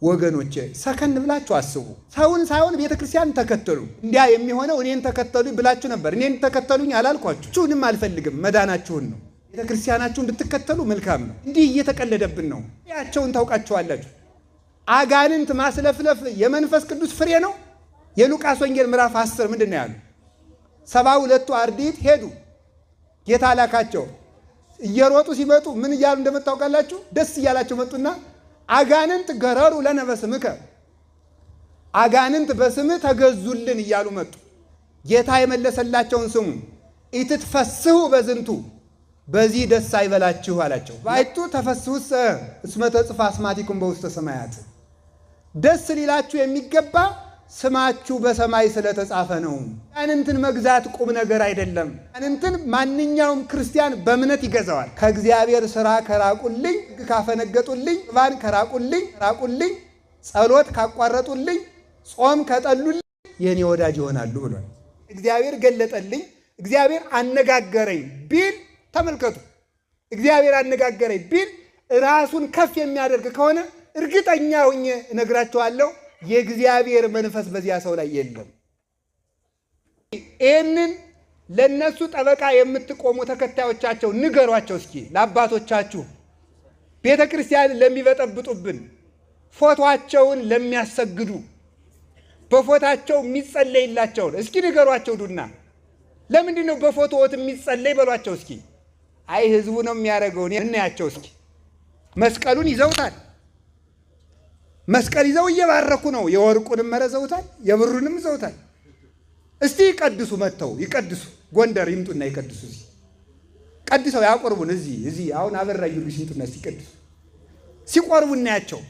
ወገኖቼ ሰከን ብላችሁ አስቡ። ሰውን ሳይሆን ቤተክርስቲያን ተከተሉ። እንዲያ የሚሆነው እኔን ተከተሉኝ ብላችሁ ነበር። እኔን ተከተሉኝ አላልኳችሁ። ቹንም አልፈልግም፣ መዳናችሁን ነው። ቤተክርስቲያናችሁን ብትከተሉ መልካም ነው። እንዲህ እየተቀለደብን ነው። ያቸውን ታውቃቸዋላችሁ። አጋንንት ማስለፍለፍ የመንፈስ ቅዱስ ፍሬ ነው። የሉቃስ ወንጌል ምዕራፍ 10 ምንድን ነው ያሉ? 72 አርድእት ሄዱ፣ ጌታ ላካቸው። እየሮጡ ሲመጡ ምን እያሉ እንደመታውቃላችሁ? ደስ እያላቸው መጡና አጋንንት ገረሩ ለነ በስምከ፣ አጋንንት በስምህ ተገዙልን እያሉ መጡ። ጌታ የመለሰላቸውን ስሙ። ኢትትፈስሑ በዝንቱ፣ በዚህ ደስ አይበላችሁ አላቸው። ባይቱ ተፈስሑሰ እስመ ተጽሕፈ አስማቲኩም በውስተ ሰማያት፣ ደስ ሊላችሁ የሚገባ ስማችሁ በሰማይ ስለተጻፈ ነው። አጋንንትን መግዛት ቁም ነገር አይደለም። አጋንንትን ማንኛውም ክርስቲያን በእምነት ይገዛዋል። ከእግዚአብሔር ሥራ ከራቁልኝ፣ ካፈነገጡልኝ፣ ቁርባን ከራቁልኝ፣ ጸሎት ካቋረጡልኝ፣ ጾም ከጠሉልኝ የኔ ወዳጅ ይሆናሉ ብሏል። እግዚአብሔር ገለጠልኝ፣ እግዚአብሔር አነጋገረኝ ቢል ተመልከቱ። እግዚአብሔር አነጋገረኝ ቢል ራሱን ከፍ የሚያደርግ ከሆነ እርግጠኛ ሆኜ እነግራችኋለሁ የእግዚአብሔር መንፈስ በዚያ ሰው ላይ የለም። ይህንን ለነሱ ጠበቃ የምትቆሙ ተከታዮቻቸው ንገሯቸው እስኪ። ለአባቶቻችሁ ቤተ ክርስቲያን ለሚበጠብጡብን፣ ፎቶአቸውን ለሚያሰግዱ፣ በፎታቸው የሚጸለይላቸውን እስኪ ንገሯቸው። ዱና ለምንድን ነው በፎቶዎት የሚጸለይ በሏቸው እስኪ። አይ ህዝቡ ነው የሚያደርገው እናያቸው እስኪ። መስቀሉን ይዘውታል። መስቀል ይዘው እየባረኩ ነው። የወርቁንም መረዘውታል፣ የብሩንም ይዘውታል። እስቲ ይቀድሱ፣ መጥተው ይቀድሱ። ጎንደር ይምጡና ይቀድሱ። እዚህ ቀድሰው ያቆርቡን። እዚህ አሁን አበራዩ ልጅ ይምጡና እስቲ ይቀድሱ። ሲቆርቡ እናያቸው።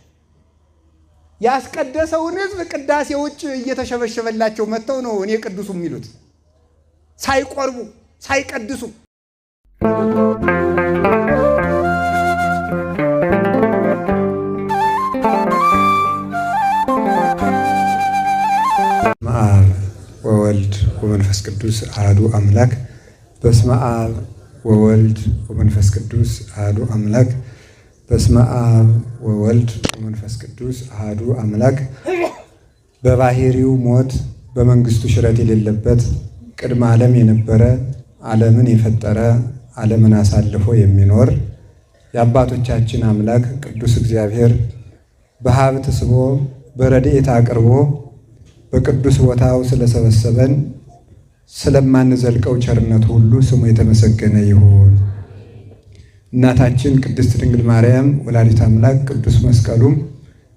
ያስቀደሰውን ህዝብ ቅዳሴ ውጭ እየተሸበሸበላቸው መጥተው ነው እኔ ቅዱሱ የሚሉት፣ ሳይቆርቡ ሳይቀድሱ። አብ ወወልድ ወመንፈስ ቅዱስ አሐዱ አምላክ። በስመ አብ ወወልድ ወመንፈስ ቅዱስ አሐዱ አምላክ። በስመ አብ ወወልድ ወመንፈስ ቅዱስ አሐዱ አምላክ። በባህሪው ሞት በመንግስቱ ሽረት የሌለበት ቅድመ ዓለም የነበረ ዓለምን የፈጠረ ዓለምን አሳልፎ የሚኖር የአባቶቻችን አምላክ ቅዱስ እግዚአብሔር በሀብት ስቦ በረድኤት አቅርቦ በቅዱስ ቦታው ስለሰበሰበን ስለማንዘልቀው ቸርነቱ ሁሉ ስሙ የተመሰገነ ይሁን። እናታችን ቅድስት ድንግል ማርያም ወላዲት አምላክ፣ ቅዱስ መስቀሉም፣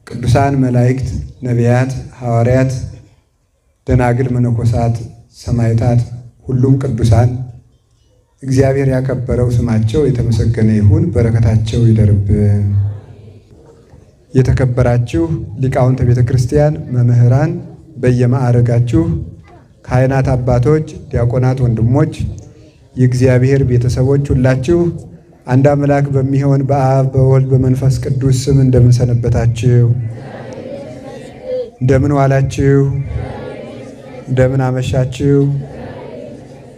ቅዱሳን መላእክት፣ ነቢያት፣ ሐዋርያት፣ ደናግል፣ መነኮሳት፣ ሰማዕታት፣ ሁሉም ቅዱሳን እግዚአብሔር ያከበረው ስማቸው የተመሰገነ ይሁን። በረከታቸው ይደርብን። የተከበራችሁ ሊቃውንተ ቤተ ክርስቲያን፣ መምህራን፣ በየማዕረጋችሁ ካህናት፣ አባቶች፣ ዲያቆናት፣ ወንድሞች፣ የእግዚአብሔር ቤተሰቦች ሁላችሁ አንድ አምላክ በሚሆን በአብ በወልድ በመንፈስ ቅዱስ ስም እንደምን ሰነበታችሁ? እንደምን ዋላችሁ? እንደምን አመሻችሁ?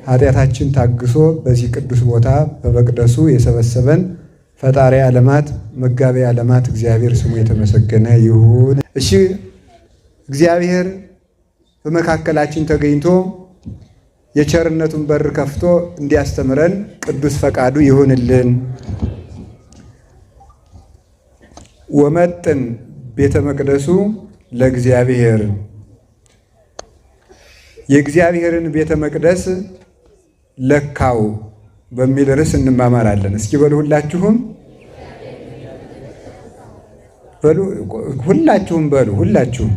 ኃጢአታችን ታግሶ በዚህ ቅዱስ ቦታ በመቅደሱ የሰበሰበን ፈጣሪ ዓለማት መጋቢ ዓለማት እግዚአብሔር ስሙ የተመሰገነ ይሁን። እሺ፣ እግዚአብሔር በመካከላችን ተገኝቶ የቸርነቱን በር ከፍቶ እንዲያስተምረን ቅዱስ ፈቃዱ ይሁንልን። ወመጥን ቤተ መቅደሱ ለእግዚአብሔር፣ የእግዚአብሔርን ቤተ መቅደስ ለካው በሚል ርዕስ እንማማራለን። እስኪ በሉ ሁላችሁም በሉ፣ ሁላችሁም በሉ፣ ሁላችሁም።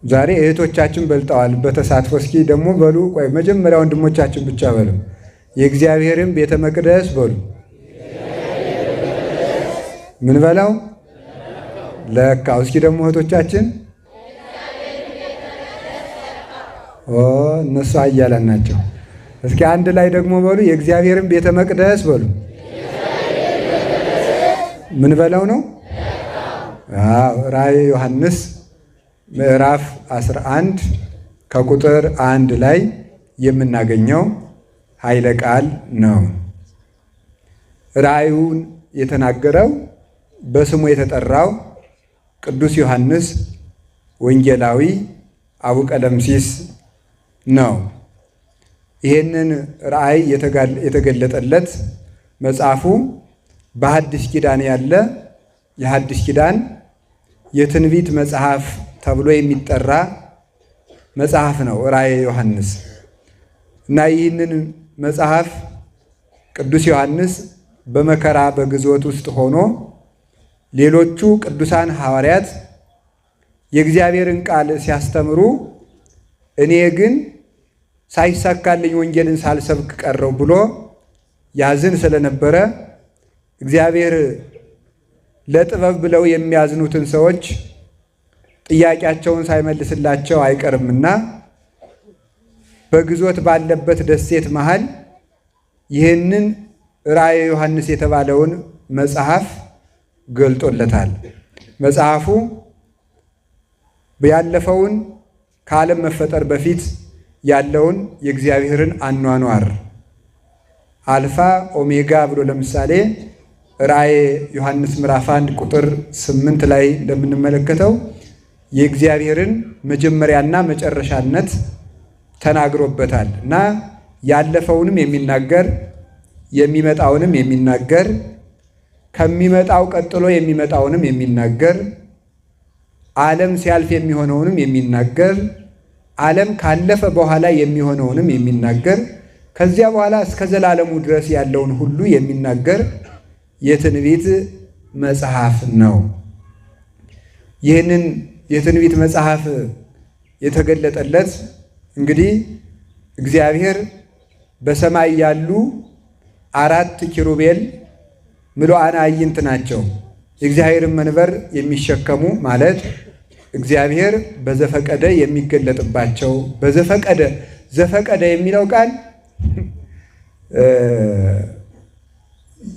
ዛሬ እህቶቻችን በልጠዋል በተሳትፎ። እስኪ ደግሞ በሉ፣ ቆይ መጀመሪያ ወንድሞቻችን ብቻ በሉ። የእግዚአብሔርን ቤተ መቅደስ በሉ። ምን በላው? ለካው። እስኪ ደግሞ እህቶቻችን እነሱ አያለን ናቸው። እስኪ አንድ ላይ ደግሞ በሉ፣ የእግዚአብሔርን ቤተ መቅደስ በሉ። ምን በለው ነው? ራእየ ዮሐንስ ምዕራፍ 11 ከቁጥር 1 ላይ የምናገኘው ኃይለ ቃል ነው። ራእዩን የተናገረው በስሙ የተጠራው ቅዱስ ዮሐንስ ወንጌላዊ አቡቀለምሲስ ነው። ይህንን ራእይ የተገለጠለት መጽሐፉ በሐዲስ ኪዳን ያለ የሐዲስ ኪዳን የትንቢት መጽሐፍ ተብሎ የሚጠራ መጽሐፍ ነው ራእየ ዮሐንስ እና ይህንን መጽሐፍ ቅዱስ ዮሐንስ በመከራ በግዞት ውስጥ ሆኖ ሌሎቹ ቅዱሳን ሐዋርያት የእግዚአብሔርን ቃል ሲያስተምሩ እኔ ግን ሳይሳካልኝ ወንጌልን ሳልሰብክ ቀረው ብሎ ያዝን ስለነበረ እግዚአብሔር ለጥበብ ብለው የሚያዝኑትን ሰዎች ጥያቄያቸውን ሳይመልስላቸው አይቀርምና በግዞት ባለበት ደሴት መሃል ይህንን ራእየ ዮሐንስ የተባለውን መጽሐፍ ገልጦለታል። መጽሐፉ ያለፈውን ከዓለም መፈጠር በፊት ያለውን የእግዚአብሔርን አኗኗር አልፋ ኦሜጋ ብሎ ለምሳሌ ራእየ ዮሐንስ ምዕራፍ 1 ቁጥር 8 ላይ እንደምንመለከተው የእግዚአብሔርን መጀመሪያና መጨረሻነት ተናግሮበታል እና ያለፈውንም የሚናገር የሚመጣውንም የሚናገር ከሚመጣው ቀጥሎ የሚመጣውንም የሚናገር ዓለም ሲያልፍ የሚሆነውንም የሚናገር ዓለም ካለፈ በኋላ የሚሆነውንም የሚናገር ከዚያ በኋላ እስከ ዘላለሙ ድረስ ያለውን ሁሉ የሚናገር የትንቢት መጽሐፍ ነው። ይህንን የትንቢት መጽሐፍ የተገለጠለት እንግዲህ እግዚአብሔር በሰማይ ያሉ 4 ኪሩቤል ምሉዓነ አዕይንት ናቸው። የእግዚአብሔርን መንበር የሚሸከሙ ማለት እግዚአብሔር በዘፈቀደ የሚገለጥባቸው ዘፈቀደ የሚለው ቃል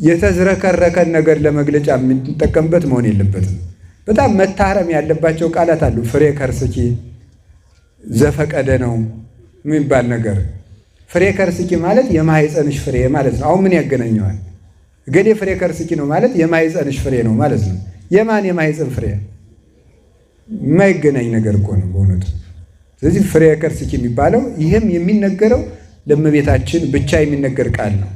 የተዝረከረከን ነገር ለመግለጫ የምንጠቀምበት መሆን የለበትም። በጣም መታረም ያለባቸው ቃላት አሉ። ፍሬ ከርስኪ ዘፈቀደ ነው የሚባል ነገር። ፍሬ ከርስኪ ማለት የማህፀንሽ ፍሬ ማለት ነው። አሁን ምን ያገናኘዋል? ገሌ ፍሬ ከርስኪ ነው ማለት የማህፀንሽ ፍሬ ነው ማለት ነው። የማን የማህፀን ፍሬ? የማይገናኝ ነገር እኮ ነው በእውነቱ። ስለዚህ ፍሬ ከርስኪ የሚባለው ይህም የሚነገረው ለእመቤታችን ብቻ የሚነገር ቃል ነው።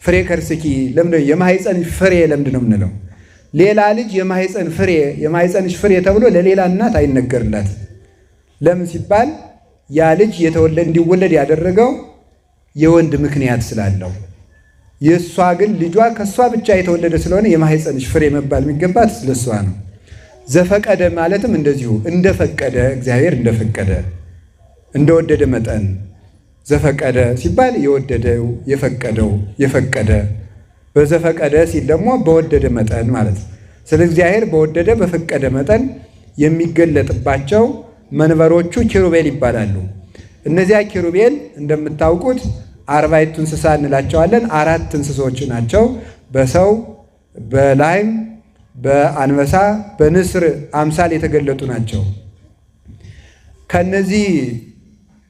ፍሬ ከርስኪ ለምንድነው የማህፀን ፍሬ ለምንድን ነው የምንለው? ሌላ ልጅ የማህፀንሽ ፍሬ ተብሎ ለሌላ እናት አይነገርላትም። ለምን ሲባል ያ ልጅ እንዲወለድ ያደረገው የወንድ ምክንያት ስላለው፣ የእሷ ግን ልጇ ከእሷ ብቻ የተወለደ ስለሆነ የማህፀንሽ ፍሬ መባል የሚገባት ስለሷ ነው። ዘፈቀደ ማለትም እንደዚሁ እንደፈቀደ እግዚአብሔር እንደፈቀደ እንደወደደ መጠን ዘፈቀደ ሲባል የወደደው የፈቀደ በዘፈቀደ ሲል ደግሞ በወደደ መጠን ማለት ነው። ስለ እግዚአብሔር በወደደ በፈቀደ መጠን የሚገለጥባቸው መንበሮቹ ኪሩቤል ይባላሉ። እነዚያ ኪሩቤል እንደምታውቁት 40 እንስሳ እንላቸዋለን። 4 እንስሶች ናቸው። በሰው በላይም በአንበሳ በንስር አምሳል የተገለጡ ናቸው።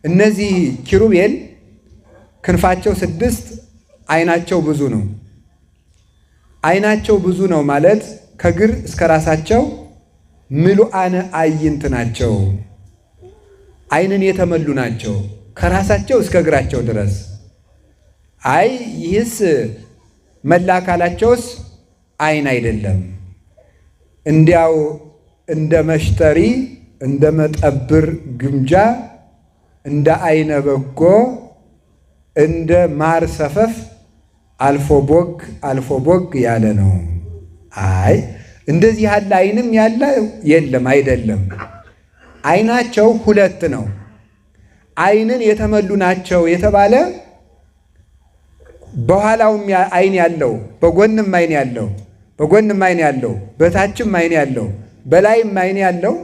እነዚህ ኪሩቤል ክንፋቸው 6 ዓይናቸው ብዙ ነው። ዓይናቸው ብዙ ነው ማለት ከእግር እስከ ራሳቸው ምሉዓነ አዕይንት ናቸው። ዓይንን የተመሉ ናቸው ከራሳቸው እስከ እግራቸው ድረስ። ይህስ መላ አካላቸውስ ዓይን አይደለም፣ እንዲያው እንደ መሽተሪ እንደ መጠብር ግምጃ እንደ አይነ በጎ እንደ ማር ሰፈፍ አልፎ ቦግ ያለ ነው። እንደዚህ ያለ ዓይንም ያለ የለም አይደለም። ዓይናቸው 2 ነው። ዓይንን የተመሉ ናቸው የተባለ በኋላውም ዓይን ያለው በጎንም ዓይን ያለው በታችም ዓይን ያለው በላይም ዓይን ያለው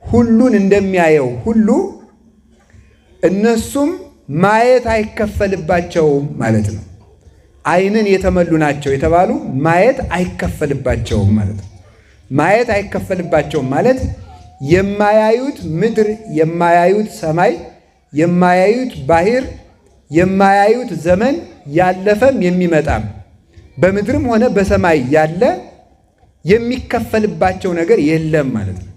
ሁሉን እንደሚያየው ሁሉ እነሱም ማየት አይከፈልባቸውም ማለት ነው። ዓይንን የተመሉ ናቸው የተባሉ ማየት አይከፈልባቸውም ማለት ነው። ማየት አይከፈልባቸውም ማለት የማያዩት ምድር፣ የማያዩት ሰማይ፣ የማያዩት ባህር፣ የማያዩት ዘመን ያለፈም የሚመጣም በምድርም ሆነ በሰማይ ያለ የሚከፈልባቸው ነገር የለም ማለት ነው።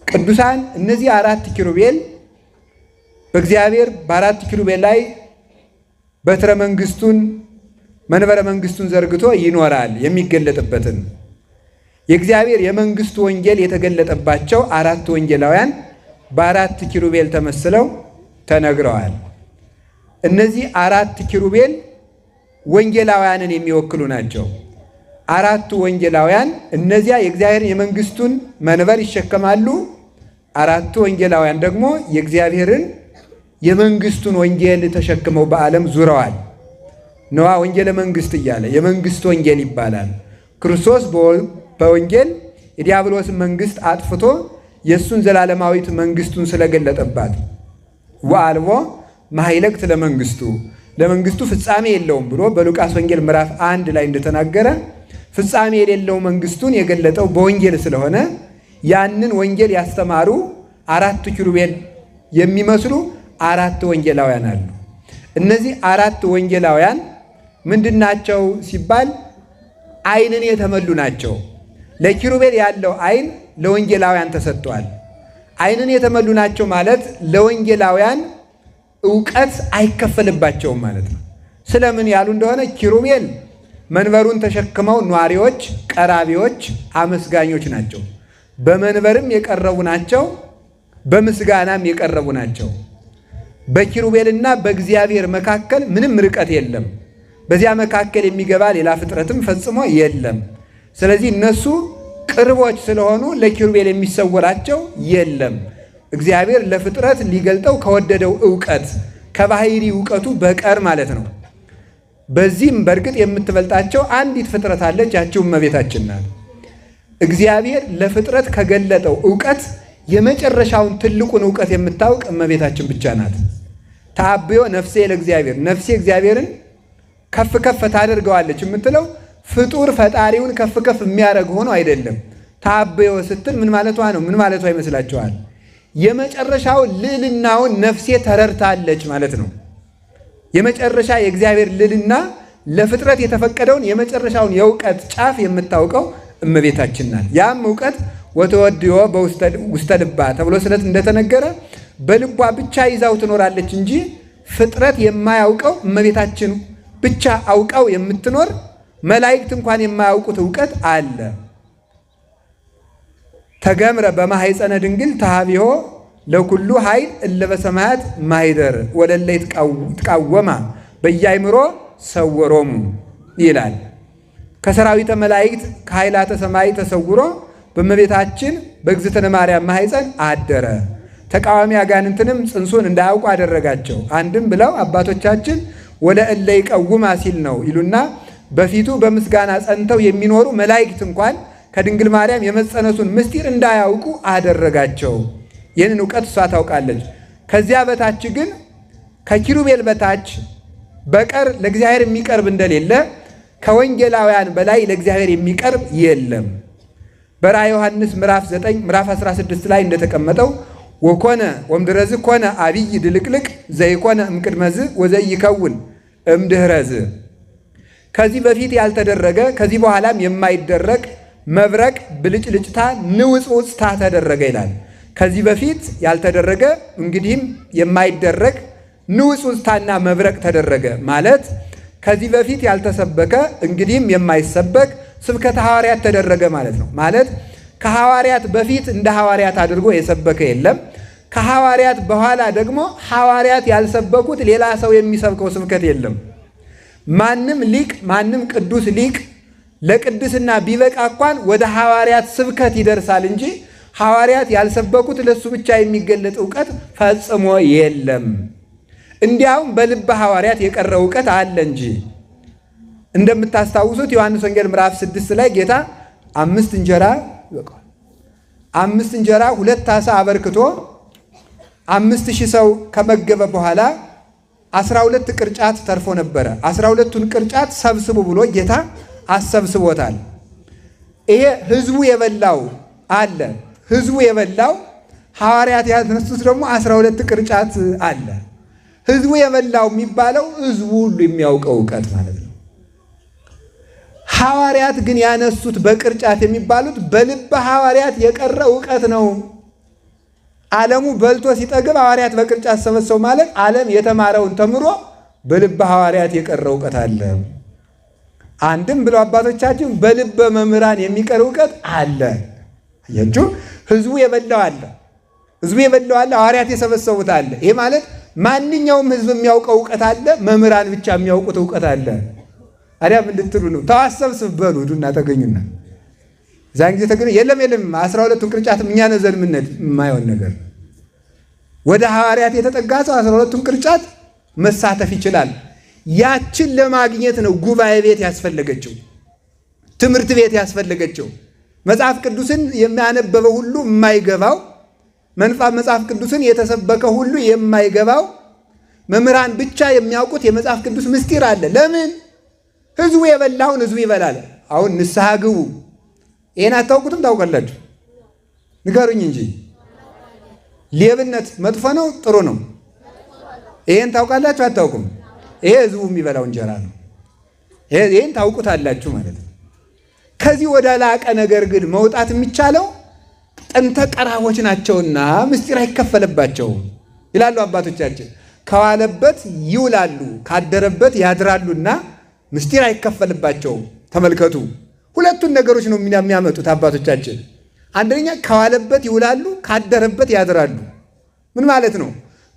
ቅዱሳን እነዚህ 4 ኪሩቤል በእግዚአብሔር በ4 ኪሩቤል ላይ በትረ መንግስቱን መንበረ መንግስቱን ዘርግቶ ይኖራል የሚገለጥበትን የእግዚአብሔር የመንግስቱ ወንጌል የተገለጠባቸው 4 ወንጌላውያን በ4 ኪሩቤል ተመስለው ተነግረዋል። እነዚህ 4 ኪሩቤል ወንጌላውያንን የሚወክሉ ናቸው። 4ቱ ወንጌላውያን እነዚያ የእግዚአብሔር የመንግስቱን መንበር ይሸከማሉ። 4ቱ ወንጌላውያን ደግሞ የእግዚአብሔርን የመንግስቱን ወንጌል ተሸክመው በዓለም ዙረዋል። ነዋ ወንጌለ መንግስት እያለ የመንግስት ወንጌል ይባላል። ክርስቶስ በወንጌል የዲያብሎስን መንግስት አጥፍቶ የእሱን ዘላለማዊት መንግስቱን ስለገለጠባት ወአልቦ ማይለቅት ለመንግስቱ ፍጻሜ የለውም ብሎ በሉቃስ ወንጌል ምዕራፍ 1 ላይ እንደተናገረ ፍጻሜ የሌለው መንግስቱን የገለጠው በወንጌል ስለሆነ ያንን ወንጌል ያስተማሩ 4 ኪሩቤል የሚመስሉ 4 ወንጌላውያን አሉ። እነዚህ 4 ወንጌላውያን ምንድናቸው ሲባል ዓይንን የተመሉ ናቸው። ለኪሩቤል ያለው ዓይን ለወንጌላውያን ተሰጥቷል። ዓይንን የተመሉ ናቸው ማለት ለወንጌላውያን ዕውቀት አይከፈልባቸውም ማለት ነው። ስለምን ያሉ እንደሆነ ኪሩቤል መንበሩን ተሸክመው ኗሪዎች፣ ቀራቢዎች፣ አመስጋኞች ናቸው። በመንበርም የቀረቡ ናቸው፣ በምስጋናም የቀረቡ ናቸው። በኪሩቤልና በእግዚአብሔር መካከል ምንም ርቀት የለም። በዚያ መካከል የሚገባ ሌላ ፍጥረትም ፈጽሞ የለም። ስለዚህ እነሱ ቅርቦች ስለሆኑ ለኪሩቤል የሚሰወራቸው የለም። እግዚአብሔር ለፍጥረት ሊገልጠው ከወደደው ዕውቀት ከባህሪ ዕውቀቱ በቀር ማለት ነው። በዚህም በእርግጥ የምትበልጣቸው አንዲት ፍጥረት አለች፣ ያቺው እመቤታችን ናት። እግዚአብሔር ለፍጥረት ከገለጠው ዕውቀት የመጨረሻውን ትልቁን ዕውቀት የምታውቅ እመቤታችን ብቻ ናት። ታብዮ ነፍሴ ለእግዚአብሔር፣ ነፍሴ እግዚአብሔርን ከፍ ከፍ ታደርገዋለች የምትለው ፍጡር ፈጣሪውን ከፍ ከፍ የሚያደርግ ሆኖ አይደለም። ታብዮ ስትል ምን ማለቷ ነው? ምን ማለቷ ይመስላችኋል? የመጨረሻው ልዕልናውን ነፍሴ ተረድታለች ማለት ነው። የመጨረሻ የእግዚአብሔር ልዕልና ለፍጥረት የተፈቀደውን የመጨረሻውን የእውቀት ጫፍ የምታውቀው እመቤታችን ናት። ያም እውቀት ወተወድዮ በውስተ ልባ ተብሎ ስለት እንደተነገረ በልቧ ብቻ ይዛው ትኖራለች እንጂ ፍጥረት የማያውቀው እመቤታችን ብቻ አውቃው የምትኖር መላእክት እንኳን የማያውቁት እውቀት አለ። ተገምረ በማኅፀነ ድንግል ተሃቢሆ ለኩሉ ኃይል እለ በሰማያት ማኅደር ወለለ ይትቃወማ በያይምሮ ሰወሮሙ ይላል። ከሰራዊተ መላእክት ከኃይላተ ሰማይ ተሰውሮ በእመቤታችን በእግዝእትነ ማርያም ማኅፀን አደረ። ተቃዋሚ አጋንንትንም ጽንሱን እንዳያውቁ አደረጋቸው። አንድም ብለው አባቶቻችን ወለእለ ይቀውማ ሲል ነው ይሉና በፊቱ በምስጋና ጸንተው የሚኖሩ መላእክት እንኳን ከድንግል ማርያም የመጸነሱን ምስጢር እንዳያውቁ አደረጋቸው። ይህንን እውቀት እሷ ታውቃለች። ከዚያ በታች ግን ከኪሩቤል በታች በቀር ለእግዚአብሔር የሚቀርብ እንደሌለ ከወንጌላውያን በላይ ለእግዚአብሔር የሚቀርብ የለም። በራዕየ ዮሐንስ ምዕራፍ 9 ምዕራፍ 16 ላይ እንደተቀመጠው ወኮነ ወምድረዝ ኮነ አብይ ድልቅልቅ ዘይኮነ እምቅድመዝ ወዘይከውን እምድህረዝ። ከዚህ በፊት ያልተደረገ ከዚህ በኋላም የማይደረግ መብረቅ ብልጭልጭታ ንውጽውጽታ ተደረገ ይላል። ከዚህ በፊት ያልተደረገ እንግዲህም የማይደረግ ንውጽውጽታና መብረቅ ተደረገ ማለት ከዚህ በፊት ያልተሰበከ እንግዲህም የማይሰበክ ስብከተ ሐዋርያት ተደረገ ማለት ነው። ማለት ከሐዋርያት በፊት እንደ ሐዋርያት አድርጎ የሰበከ የለም። ከሐዋርያት በኋላ ደግሞ ሐዋርያት ያልሰበኩት ሌላ ሰው የሚሰብከው ስብከት የለም። ማንም ሊቅ ማንም ቅዱስ ሊቅ ለቅድስና ቢበቃ እንኳን ወደ ሐዋርያት ስብከት ይደርሳል እንጂ ሐዋርያት ያልሰበኩት ለሱ ብቻ የሚገለጥ ዕውቀት ፈጽሞ የለም። እንዲያውም በልበ ሐዋርያት የቀረ ዕውቀት አለ እንጂ እንደምታስታውሱት ዮሐንስ ወንጌል ምዕራፍ 6 ላይ ጌታ 5 እንጀራ 2 ዓሣ አበርክቶ 5000 ሰው ከመገበ በኋላ 12 ቅርጫት ተርፎ ነበረ። 12ቱን ቅርጫት ሰብስቡ ብሎ ጌታ አሰብስቦታል። ይሄ ህዝቡ የበላው አለ። ህዝቡ የበላው ሐዋርያት ያነሱት ደግሞ 12 ቅርጫት አለ። ህዝቡ የበላው የሚባለው ህዝቡ ሁሉ የሚያውቀው ዕውቀት ማለት ነው። ሐዋርያት ግን ያነሱት በቅርጫት የሚባሉት በልበ ሐዋርያት የቀረ ዕውቀት ነው። ዓለሙ በልቶ ሲጠግብ ሐዋርያት በቅርጫት ሰበሰቡ ማለት ዓለም የተማረውን ተምሮ በልበ ሐዋርያት የቀረ ዕውቀት አለ። አንድም ብለው አባቶቻችን በልበ መምህራን የሚቀር ዕውቀት አለ። አያችሁ፣ ህዝቡ የበላው አለ፣ ሐዋርያት የሰበሰቡት አለ። ይሄ ማለት ማንኛውም ህዝብ የሚያውቀው ዕውቀት አለ፣ መምህራን ብቻ የሚያውቁት ዕውቀት አለ። አዲያ ምን ልትሉ ነው? ተዋሰብስብ በሉ ሂዱና ተገኙና ዛን ጊዜ ተገኙ። የለም 12ቱን ቅርጫት እኛ ነዘን ምንድ የማይሆን ነገር ወደ ሐዋርያት የተጠጋ ሰው 12ቱን ቅርጫት መሳተፍ ይችላል። ያችን ለማግኘት ነው ጉባኤ ቤት ያስፈልገችው፣ ትምህርት ቤት ያስፈልገችው። መጽሐፍ ቅዱስን የሚያነበበው ሁሉ የማይገባው፣ መጽሐፍ ቅዱስን የተሰበከ ሁሉ የማይገባው፣ መምህራን ብቻ የሚያውቁት የመጽሐፍ ቅዱስ ምስጢር አለ። ለምን? ህዝቡ የበላውን ህዝቡ ይበላል። አሁን ንስሐ ግቡ። ይሄን አታውቁትም? ታውቃላችሁ? ንገሩኝ እንጂ። ሌብነት መጥፎ ነው ጥሩ ነው? ይሄን ታውቃላችሁ? አታውቁም? ይሄ ህዝቡ የሚበላው እንጀራ ነው። ይሄን ታውቁታላችሁ ማለት ነው። ከዚህ ወደ ላቀ ነገር ግን መውጣት የሚቻለው ጥንተ ቀራቦች ናቸውና ምስጢር አይከፈልባቸውም ይላሉ አባቶቻችን። ከዋለበት ይውላሉ ካደረበት ያድራሉና ምስጢር አይከፈልባቸውም። ተመልከቱ፣ ሁለቱን ነገሮች ነው የሚያመጡት አባቶቻችን። አንደኛ ከዋለበት ይውላሉ ካደረበት ያድራሉ። ምን ማለት ነው?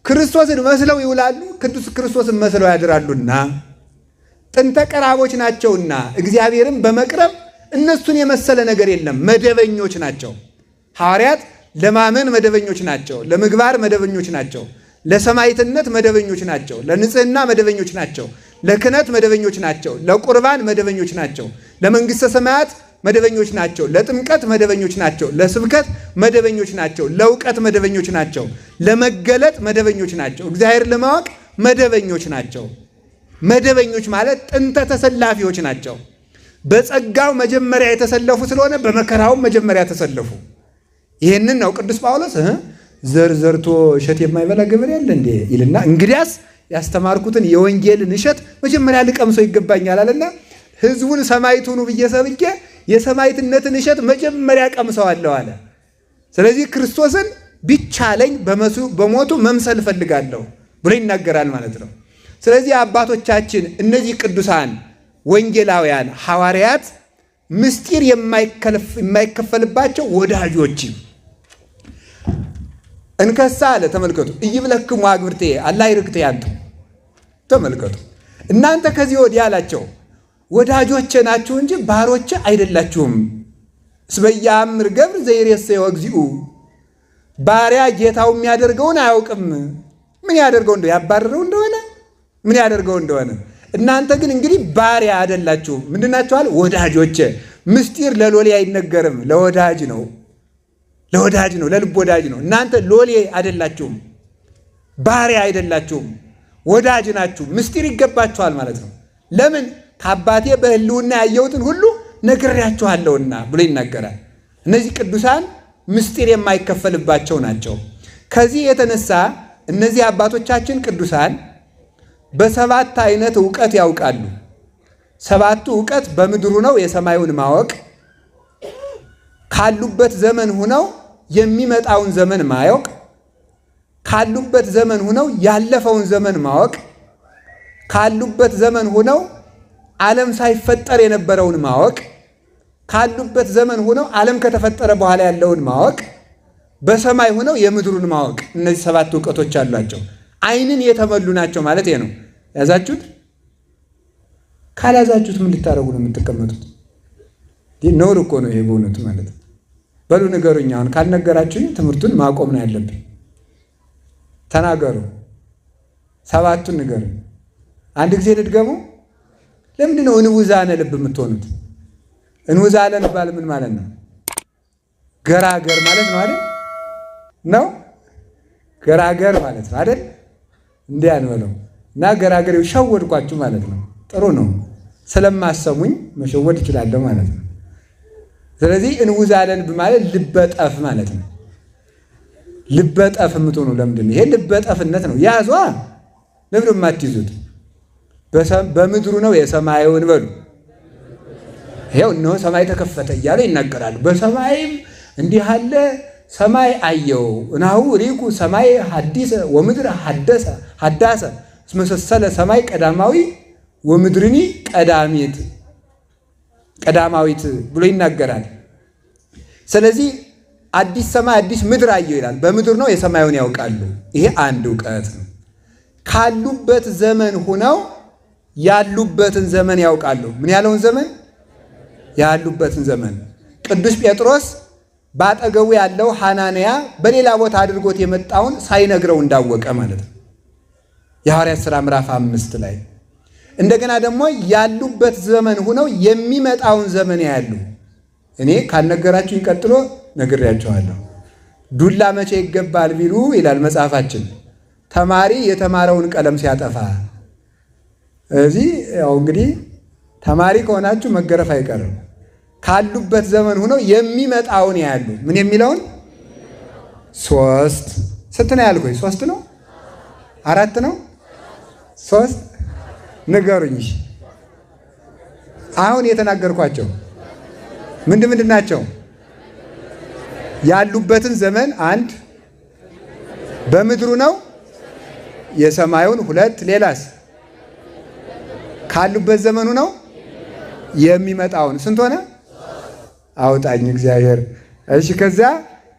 ክርስቶስን መስለው ይውላሉ፣ ቅዱስ ክርስቶስን መስለው ያድራሉና ጥንተ ቀራቦች ናቸውና እግዚአብሔርን በመቅረብ እነሱን የመሰለ ነገር የለም። መደበኞች ናቸው። ሐዋርያት ለማመን መደበኞች ናቸው፣ ለምግባር መደበኞች ናቸው፣ ለሰማዕትነት መደበኞች ናቸው፣ ለንጽህና መደበኞች ናቸው፣ ለክህነት መደበኞች ናቸው፣ ለቁርባን መደበኞች ናቸው፣ ለመንግሥተ ሰማያት መደበኞች ናቸው፣ ለጥምቀት መደበኞች ናቸው፣ ለስብከት መደበኞች ናቸው፣ ለእውቀት መደበኞች ናቸው፣ ለመገለጥ መደበኞች ናቸው፣ እግዚአብሔር ለማወቅ መደበኞች ናቸው። መደበኞች ማለት ጥንተ ተሰላፊዎች ናቸው። በጸጋው መጀመሪያ የተሰለፉ ስለሆነ በመከራውም መጀመሪያ ተሰለፉ። ይህንን ነው ቅዱስ ጳውሎስ ዘር ዘርቶ እሸት የማይበላ ገበሬ ያለ እንዴ ይልና እንግዲያስ ያስተማርኩትን የወንጌልን እሸት መጀመሪያ ልቀምሰው ይገባኛል አለና ህዝቡን ሰማዕት ሁኑ ብዬ ሰብኬ የሰማዕትነትን እሸት መጀመሪያ ቀምሰዋለሁ አለ። ስለዚህ ክርስቶስን ቢቻለኝ በሞቱ መምሰል እፈልጋለሁ ብሎ ይናገራል ማለት ነው። ስለዚህ አባቶቻችን እነዚህ ቅዱሳን ወንጌላውያን ሐዋርያት ምስጢር የማይከፈልባቸው ወዳጆች እንከሳ አለ። ተመልከቱ፣ እይብለክሙ አግብርቴ አላ ይርክቴ ያንቱ። ተመልከቱ፣ እናንተ ከዚህ ወዲያ አላቸው ወዳጆቼ ናችሁ እንጂ ባሮቼ አይደላችሁም። እስመ ኢያእምር ገብር ዘይሬሰዮ እግዚኡ። ባሪያ ጌታው የሚያደርገውን አያውቅም። ምን ያደርገው እንደሆነ ያባረረው እንደሆነ ምን ያደርገው እንደሆነ። እናንተ ግን እንግዲህ ባሪያ አይደላችሁም። ምንድናችኋል? ወዳጆቼ። ምስጢር ለሎሌ አይነገርም፣ ለወዳጅ ነው። ለወዳጅ ነው፣ ለልብ ወዳጅ ነው። እናንተ ሎሌ አይደላችሁም፣ ባሪያ አይደላችሁም፣ ወዳጅ ናችሁ። ምስጢር ይገባችኋል ማለት ነው። ለምን? ከአባቴ በሕልውና ያየሁትን ሁሉ ነግሬያችኋለሁና ብሎ ይናገራል። እነዚህ ቅዱሳን ምስጢር የማይከፈልባቸው ናቸው። ከዚህ የተነሳ እነዚህ አባቶቻችን ቅዱሳን በሰባት አይነት ዕውቀት ያውቃሉ። ሰባቱ ዕውቀት በምድሩ ነው የሰማዩን ማወቅ፣ ካሉበት ዘመን ሁነው የሚመጣውን ዘመን ማወቅ፣ ካሉበት ዘመን ሁነው ያለፈውን ዘመን ማወቅ፣ ካሉበት ዘመን ሁነው ዓለም ሳይፈጠር የነበረውን ማወቅ፣ ካሉበት ዘመን ሁነው ዓለም ከተፈጠረ በኋላ ያለውን ማወቅ፣ በሰማይ ሁነው የምድሩን ማወቅ። እነዚህ ሰባት ዕውቀቶች አሏቸው። ዓይንን የተመሉ ናቸው ማለት ነው። ያዛችሁት? ካላዛችሁት ምን ልታረጉ ነው የምትቀመጡት? ነውር እኮ ነው ይሄ በእውነቱ ማለት ነው። በሉ ንገሩኝ። አሁን ካልነገራችሁኝ ትምህርቱን ማቆም ነው ያለብኝ። ተናገሩ። ሰባቱን ንገሩኝ። አንድ ጊዜ ልድገሙ። ለምንድን ነው እንውዛነ ልብ የምትሆኑት? እንውዛነ ልባል ምን ማለት ነው? ገራገር ማለት ነው አይደል? ነው ገራገር ማለት ነው አይደል? እንዲያ ነው እና ገራገር ሸወድኳችሁ ማለት ነው። ጥሩ ነው። ስለማሰሙኝ መሸወድ እችላለሁ ማለት ነው። ስለዚህ እንውዛነ ልብ ማለት ልበጠፍ ማለት ነው። ልበጠፍ የምትሆኑ ለምንድን ነው? ይሄ ልበጠፍነት ነው። ያዟ። ለምንድን ነው የማትይዙት? በምድሩ ነው የሰማዩን በሉ ይኸው እነሆ ሰማይ ተከፈተ እያለ ይናገራሉ። በሰማይም እንዲህ አለ ሰማይ አየው እናሁ ሪኩ ሰማይ ሐዲሰ ወምድር ሐዳሰ እስመ ሰሰለ ሰማይ ቀዳማዊ ወምድርኒ ቀዳማዊት ብሎ ይናገራል። ስለዚህ አዲስ ሰማይ አዲስ ምድር አየው ይላል። በምድር ነው የሰማዩን ያውቃሉ። ይሄ አንድ እውቀት ነው። ካሉበት ዘመን ሆነው ያሉበትን ዘመን ያውቃሉ። ምን ያለውን ዘመን? ያሉበትን ዘመን። ቅዱስ ጴጥሮስ ባጠገቡ ያለው ሐናንያ በሌላ ቦታ አድርጎት የመጣውን ሳይነግረው እንዳወቀ ማለት ነው። የሐዋርያት ሥራ ምዕራፍ 5 ላይ እንደገና ደግሞ ያሉበት ዘመን ሆነው የሚመጣውን ዘመን ያያሉ። እኔ ካልነገራችሁኝ ቀጥሎ ነግሬያችኋለሁ። ዱላ መቼ ይገባል ቢሉ ይላል መጽሐፋችን፣ ተማሪ የተማረውን ቀለም ሲያጠፋ። እዚህ ያው እንግዲህ ተማሪ ከሆናችሁ መገረፍ አይቀርም። ካሉበት ዘመን ሆነው የሚመጣውን ያያሉ። ምን የሚለውን? ሶስት ስንት ነው ያልኩኝ? ሶስት ነው? አራት ነው? ሶስት ንገሩኝ። አሁን የተናገርኳቸው ምንድን ናቸው? ያሉበትን ዘመን አንድ፣ በምድሩ ነው የሰማዩን ሁለት፣ ሌላስ? ካሉበት ዘመኑ ነው የሚመጣውን ስንት ሆነ? አውጣኝ እግዚአብሔር። እሺ ከዚያ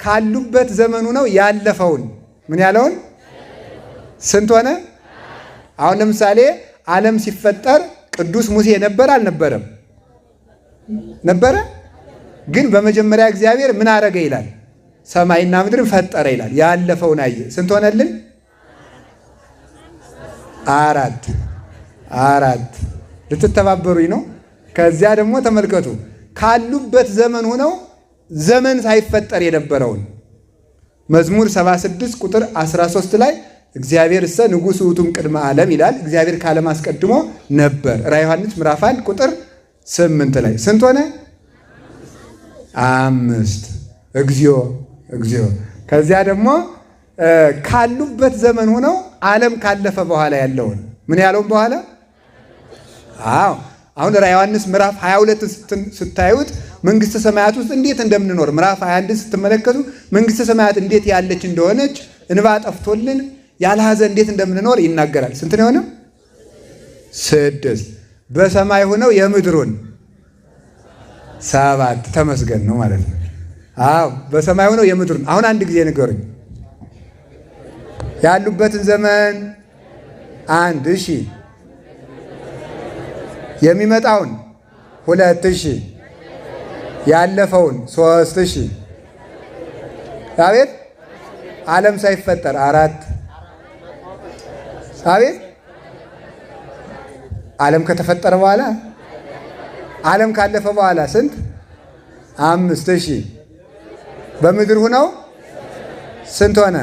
ካሉበት ዘመኑ ነው ያለፈውን ምን ያለውን ስንት ሆነ? አሁን ለምሳሌ ዓለም ሲፈጠር ቅዱስ ሙሴ ነበር አልነበረም? ነበረ። ግን በመጀመሪያ እግዚአብሔር ምን አረገ ይላል? ሰማይና ምድርን ፈጠረ ይላል። ያለፈውን አየ። ስንት ሆነልን? አራት። ልትተባበሩኝ ነው? ከዚያ ደግሞ ተመልከቱ፣ ካሉበት ዘመን ሆነው ዘመን ሳይፈጠር የነበረውን መዝሙር 76 ቁጥር 13 ላይ እግዚአብሔር እሰ ንጉሥ ውእቱም ቅድመ ዓለም ይላል። እግዚአብሔር ከዓለም አስቀድሞ ነበር። ራዕየ ዮሐንስ ምዕራፍ 1 ቁጥር 8 ላይ ስንት ሆነ? 5። እግዚኦ። ከዚያ ደግሞ ካሉበት ዘመን ሆነው ዓለም ካለፈ በኋላ ያለውን ምን ያለውን በኋላ አሁን ራዕየ ዮሐንስ ምዕራፍ 22 ስታዩት መንግሥተ ሰማያት ውስጥ እንዴት እንደምንኖር፣ ምዕራፍ 21 ስትመለከቱ መንግሥተ ሰማያት እንዴት ያለች እንደሆነች እንባ ጠፍቶልን ያለ ሐዘን እንዴት እንደምንኖር ይናገራል። ስንት ነው የሆነው? 6። በሰማይ ሆነው የምድሩን 7። ተመስገን ነው ማለት ነው። በሰማይ ሆነው የምድሩን አሁን አንድ ጊዜ ንገሩኝ። ያሉበትን ዘመን 1 እሺ፣ የሚመጣውን 2 እሺ፣ ያለፈውን 3 እሺ፣ አቤት ዓለም ሳይፈጠር 4 አቤት ዓለም ከተፈጠረ በኋላ ዓለም ካለፈ በኋላ ስንት? 5 እሺ፣ በምድር ሆነው ስንት ሆነ?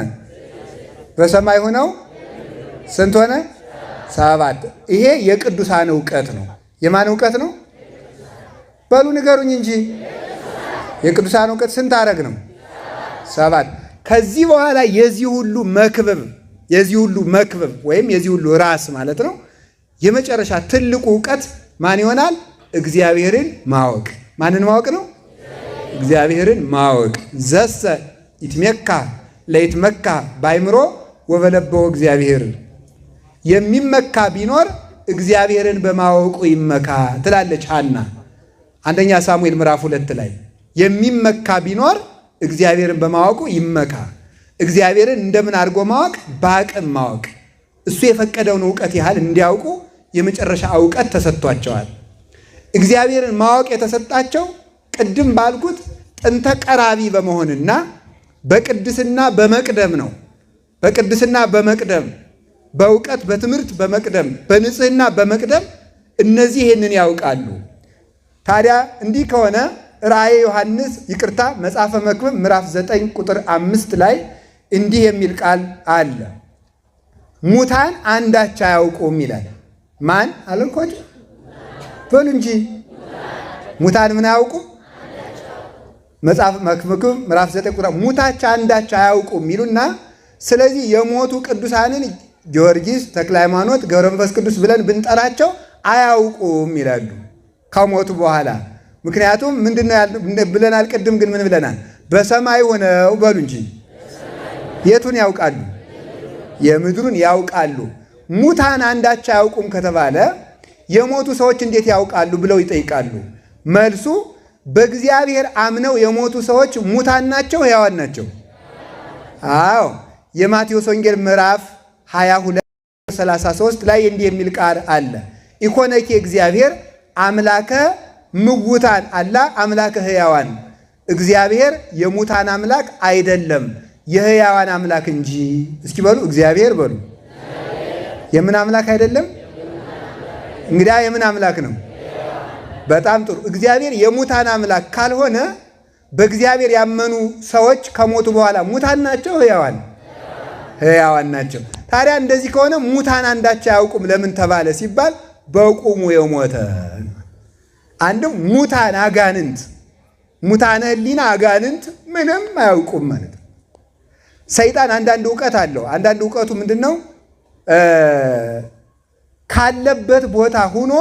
በሰማይ ሆነው ስንት ሆነ? 7። ይሄ የቅዱሳን እውቀት ነው። የማን እውቀት ነው? በሉ ንገሩኝ እንጂ። የቅዱሳን እውቀት ስንት አረግ ነው? 7። ከዚህ በኋላ የዚህ ሁሉ መክበብ ወይም የዚህ ሁሉ ራስ ማለት ነው የመጨረሻ ትልቁ እውቀት ማን ይሆናል? እግዚአብሔርን ማወቅ። ማንን ማወቅ ነው? እግዚአብሔርን ማወቅ። ዘሰ ይትሜካ ለይትመካ ባይምሮ ወበለበው እግዚአብሔር። የሚመካ ቢኖር እግዚአብሔርን በማወቁ ይመካ ትላለች ሐና አንደኛ ሳሙኤል ምዕራፍ 2 ላይ። የሚመካ ቢኖር እግዚአብሔርን በማወቁ ይመካ። እግዚአብሔርን እንደምን አድርጎ ማወቅ? በአቅም ማወቅ። እሱ የፈቀደውን እውቀት ያህል እንዲያውቁ የመጨረሻ እውቀት ተሰጥቷቸዋል። እግዚአብሔርን ማወቅ የተሰጣቸው ቅድም ባልኩት ጥንተ ቀራቢ በመሆንና በቅድስና በመቅደም ነው። በቅድስና በመቅደም፣ በእውቀት በትምህርት በመቅደም፣ በንጽህና በመቅደም እነዚህ ይህንን ያውቃሉ። ታዲያ እንዲህ ከሆነ ራእየ ዮሐንስ መጽሐፈ መክብብ ምዕራፍ 9 ቁጥር 5 ላይ እንዲህ የሚል ቃል አለ። ሙታን አንዳች አያውቁም ይላል። ማን አልኳችሁ? በሉ እንጂ ሙታን ምን አያውቁም? መጽሐፈ መክብብ ምዕራፍ 9 ቁጥር ሙታች አንዳች አያውቁም ይሉና ስለዚህ የሞቱ ቅዱሳንን ጊዮርጊስ፣ ተክለ ሃይማኖት፣ ገብረ መንፈስ ቅዱስ ብለን ብንጠራቸው አያውቁም ይላሉ። ከሞቱ በኋላ ምክንያቱም ምንድነው ብለናል? ቅድም ግን ምን ብለናል? በሰማይ ሆነው በሉ እንጂ የቱን ያውቃሉ? የምድሩን ያውቃሉ። ሙታን አንዳች አያውቁም ከተባለ የሞቱ ሰዎች እንዴት ያውቃሉ ብለው ይጠይቃሉ። መልሱ በእግዚአብሔር አምነው የሞቱ ሰዎች ሙታን ናቸው ሕያዋን ናቸው? አዎ። የማቴዎስ ወንጌል ምዕራፍ 22:33 ላይ እንዲህ የሚል ቃል አለ። ኢኮነኪ እግዚአብሔር አምላከ ምውታን አላ አምላከ ሕያዋን። እግዚአብሔር የሙታን አምላክ አይደለም የሕያዋን አምላክ እንጂ። እስኪ በሉ እግዚአብሔር በሉ። የምን አምላክ አይደለም? እንግዲያ የምን አምላክ ነው? በጣም ጥሩ። እግዚአብሔር የሙታን አምላክ ካልሆነ በእግዚአብሔር ያመኑ ሰዎች ከሞቱ በኋላ ሙታን ናቸው ሕያዋን? ሕያዋን ናቸው። ታዲያ እንደዚህ ከሆነ ሙታን አንዳች አያውቁም ለምን ተባለ ሲባል በቁሙ የሞተ አንድም ሙታን አጋንንት፣ ሙታነ ሕሊና አጋንንት ምንም አያውቁም ማለት ነው። ሰይጣን አንዳንድ እውቀት አለው። አንዳንድ እውቀቱ ምንድን ነው? ካለበት ቦታ ሁኖ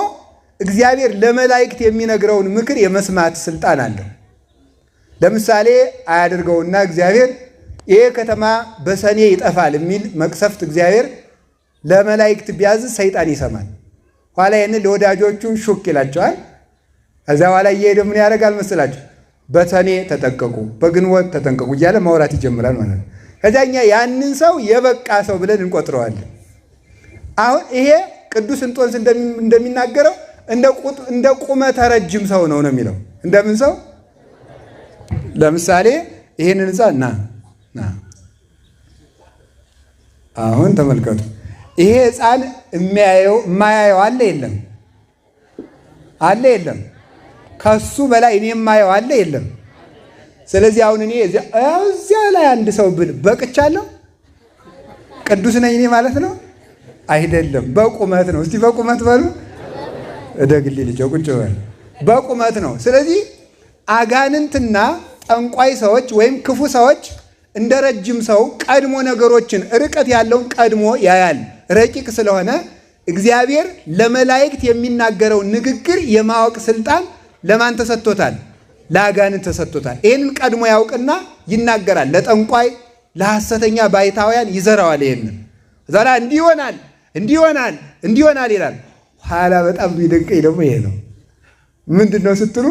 እግዚአብሔር ለመላእክት የሚነግረውን ምክር የመስማት ስልጣን አለው። ለምሳሌ አያድርገውና እግዚአብሔር ይሄ ከተማ በሰኔ ይጠፋል የሚል መቅሰፍት እግዚአብሔር ለመላእክት ቢያዝ ሰይጣን ይሰማል። ኋላ ይህንን ለወዳጆቹ ሹክ ይላቸዋል። ከዚያ ኋላ እየሄደ ምን ያደርጋል መስላችሁ? በሰኔ ተጠንቀቁ፣ በግንቦት ተጠንቀቁ እያለ ማውራት ይጀምራል ማለት ነው። ከዚያ እኛ ያንን ሰው የበቃ ሰው ብለን እንቆጥረዋለን። አሁን ይሄ ቅዱስ እንጦንስ እንደሚናገረው እንደ ቁመተ ረጅም ሰው ነው የሚለው። እንደምን ሰው? ለምሳሌ ይሄንን ህንፃ ና አሁን ተመልከቱ። ይሄ ህፃን የማያየው አለ የለም? አለ የለም? ከሱ በላይ እኔ የማየው አለ የለም? ስለዚህ አሁን እኔ እዚያ ላይ አንድ ሰው ብል በቅቻለሁ? ቅዱስ ነኝ እኔ ማለት ነው? አይደለም። በቁመት ነው። እስቲ በቁመት በሉ። እደግል ልጅ ቁጭ በል። በቁመት ነው። ስለዚህ አጋንንትና ጠንቋይ ሰዎች ወይም ክፉ ሰዎች እንደ ረጅም ሰው ቀድሞ ነገሮችን ርቀት ያለውን ቀድሞ ያያል። ረቂቅ ስለሆነ እግዚአብሔር ለመላእክት የሚናገረው ንግግር የማወቅ ስልጣን ለማን ተሰጥቶታል? ለአጋንንት ተሰጥቶታል። ይህንን ቀድሞ ያውቅና ይናገራል። ለጠንቋይ ለሐሰተኛ ባይታውያን ይዘራዋል። ይህንን ዛሬ እንዲሆናል እንዲሆናል እንዲሆናል ይላል። ኋላ በጣም የሚደንቀኝ ደግሞ ይሄ ነው። ምንድን ነው ስትሉ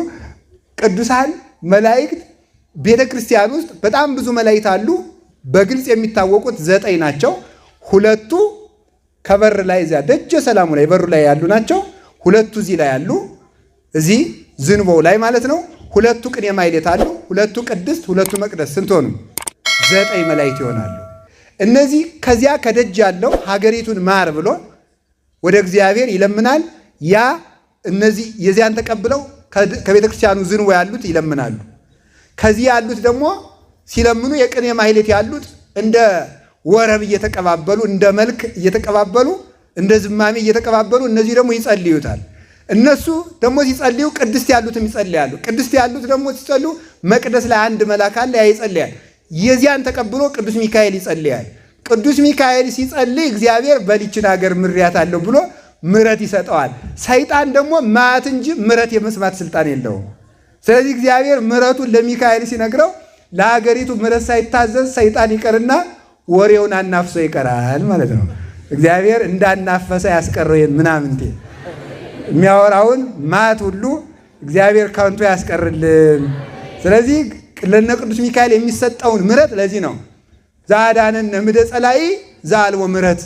ቅዱሳን መላእክት ቤተ ክርስቲያን ውስጥ በጣም ብዙ መላእክት አሉ። በግልጽ የሚታወቁት 9 ናቸው። 2ቱ ከበር ላይ እዚያ ደጀ ሰላሙ ላይ በሩ ላይ ያሉ ናቸው። 2ቱ እዚህ ላይ ያሉ፣ እዚህ ዝንቦው ላይ ማለት ነው። 2ቱ ቅኔ ማኅሌት አሉ። 2ቱ ቅድስት፣ 2ቱ መቅደስ። ስንት ሆኑ? 9 መላእክት ይሆናሉ። እነዚህ ከዚያ ከደጅ ያለው ሀገሪቱን ማር ብሎ ወደ እግዚአብሔር ይለምናል። ያ እነዚህ የዚያን ተቀብለው ከቤተ ክርስቲያኑ ዝንቦ ያሉት ይለምናሉ። ከዚህ ያሉት ደግሞ ሲለምኑ የቅኔ ማኅሌት ያሉት እንደ ወረብ እየተቀባበሉ እንደ መልክ እየተቀባበሉ እንደ ዝማሜ እየተቀባበሉ እነዚህ ደግሞ ይጸልዩታል። እነሱ ደግሞ ሲጸልዩ ቅድስት ያሉትም ይጸልያሉ። ቅድስት ያሉት ደግሞ ሲጸልዩ መቅደስ ላይ አንድ መልአክ አለ፣ ያ ይጸልያል። የዚያን ተቀብሎ ቅዱስ ሚካኤል ይጸልያል። ቅዱስ ሚካኤል ሲጸልይ እግዚአብሔር በሊችን ሀገር ምሬያታለሁ ብሎ ምሕረት ይሰጠዋል። ሰይጣን ደግሞ ማት እንጂ ምሕረት የመስማት ስልጣን የለውም። ስለዚህ እግዚአብሔር ምሕረቱን ለሚካኤል ሲነግረው ለሀገሪቱ ምሕረት ሳይታዘዝ ሰይጣን ይቀርና ወሬውን አናፍሶ ይቀራል ማለት ነው። እግዚአብሔር እንዳናፈሰ ያስቀረው ምናምንቴ የሚያወራውን ማት ሁሉ እግዚአብሔር ከንቱ ያስቀርልን። ስለዚህ ለነ ቅዱስ ሚካኤል የሚሰጠውን ምሕረት ለዚህ ነው ዛዳነን እምደ ጸላኢ ዘአልቦ ምሕረት።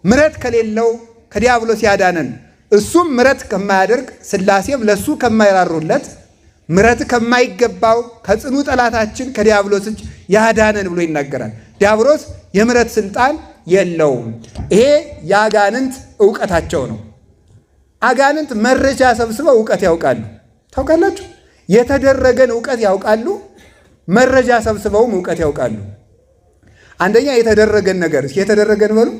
ምሕረት ከሌለው ከዲያብሎስ ያዳነን እሱም ምሕረት ከማያደርግ ሥላሴም ለሱ ከማይራሩለት ምሕረት ከማይገባው ከጽኑ ጠላታችን ከዲያብሎስ እጅ ያዳነን ብሎ ይናገራል። ዲያብሎስ የምሕረት ስልጣን የለውም። ይሄ የአጋንንት እውቀታቸው ነው። አጋንንት መረጃ ሰብስበው እውቀት ያውቃሉ። ታውቃላችሁ? የተደረገን እውቀት ያውቃሉ። መረጃ ሰብስበውም እውቀት ያውቃሉ። አንደኛ የተደረገን ነገር የተደረገን በሉ።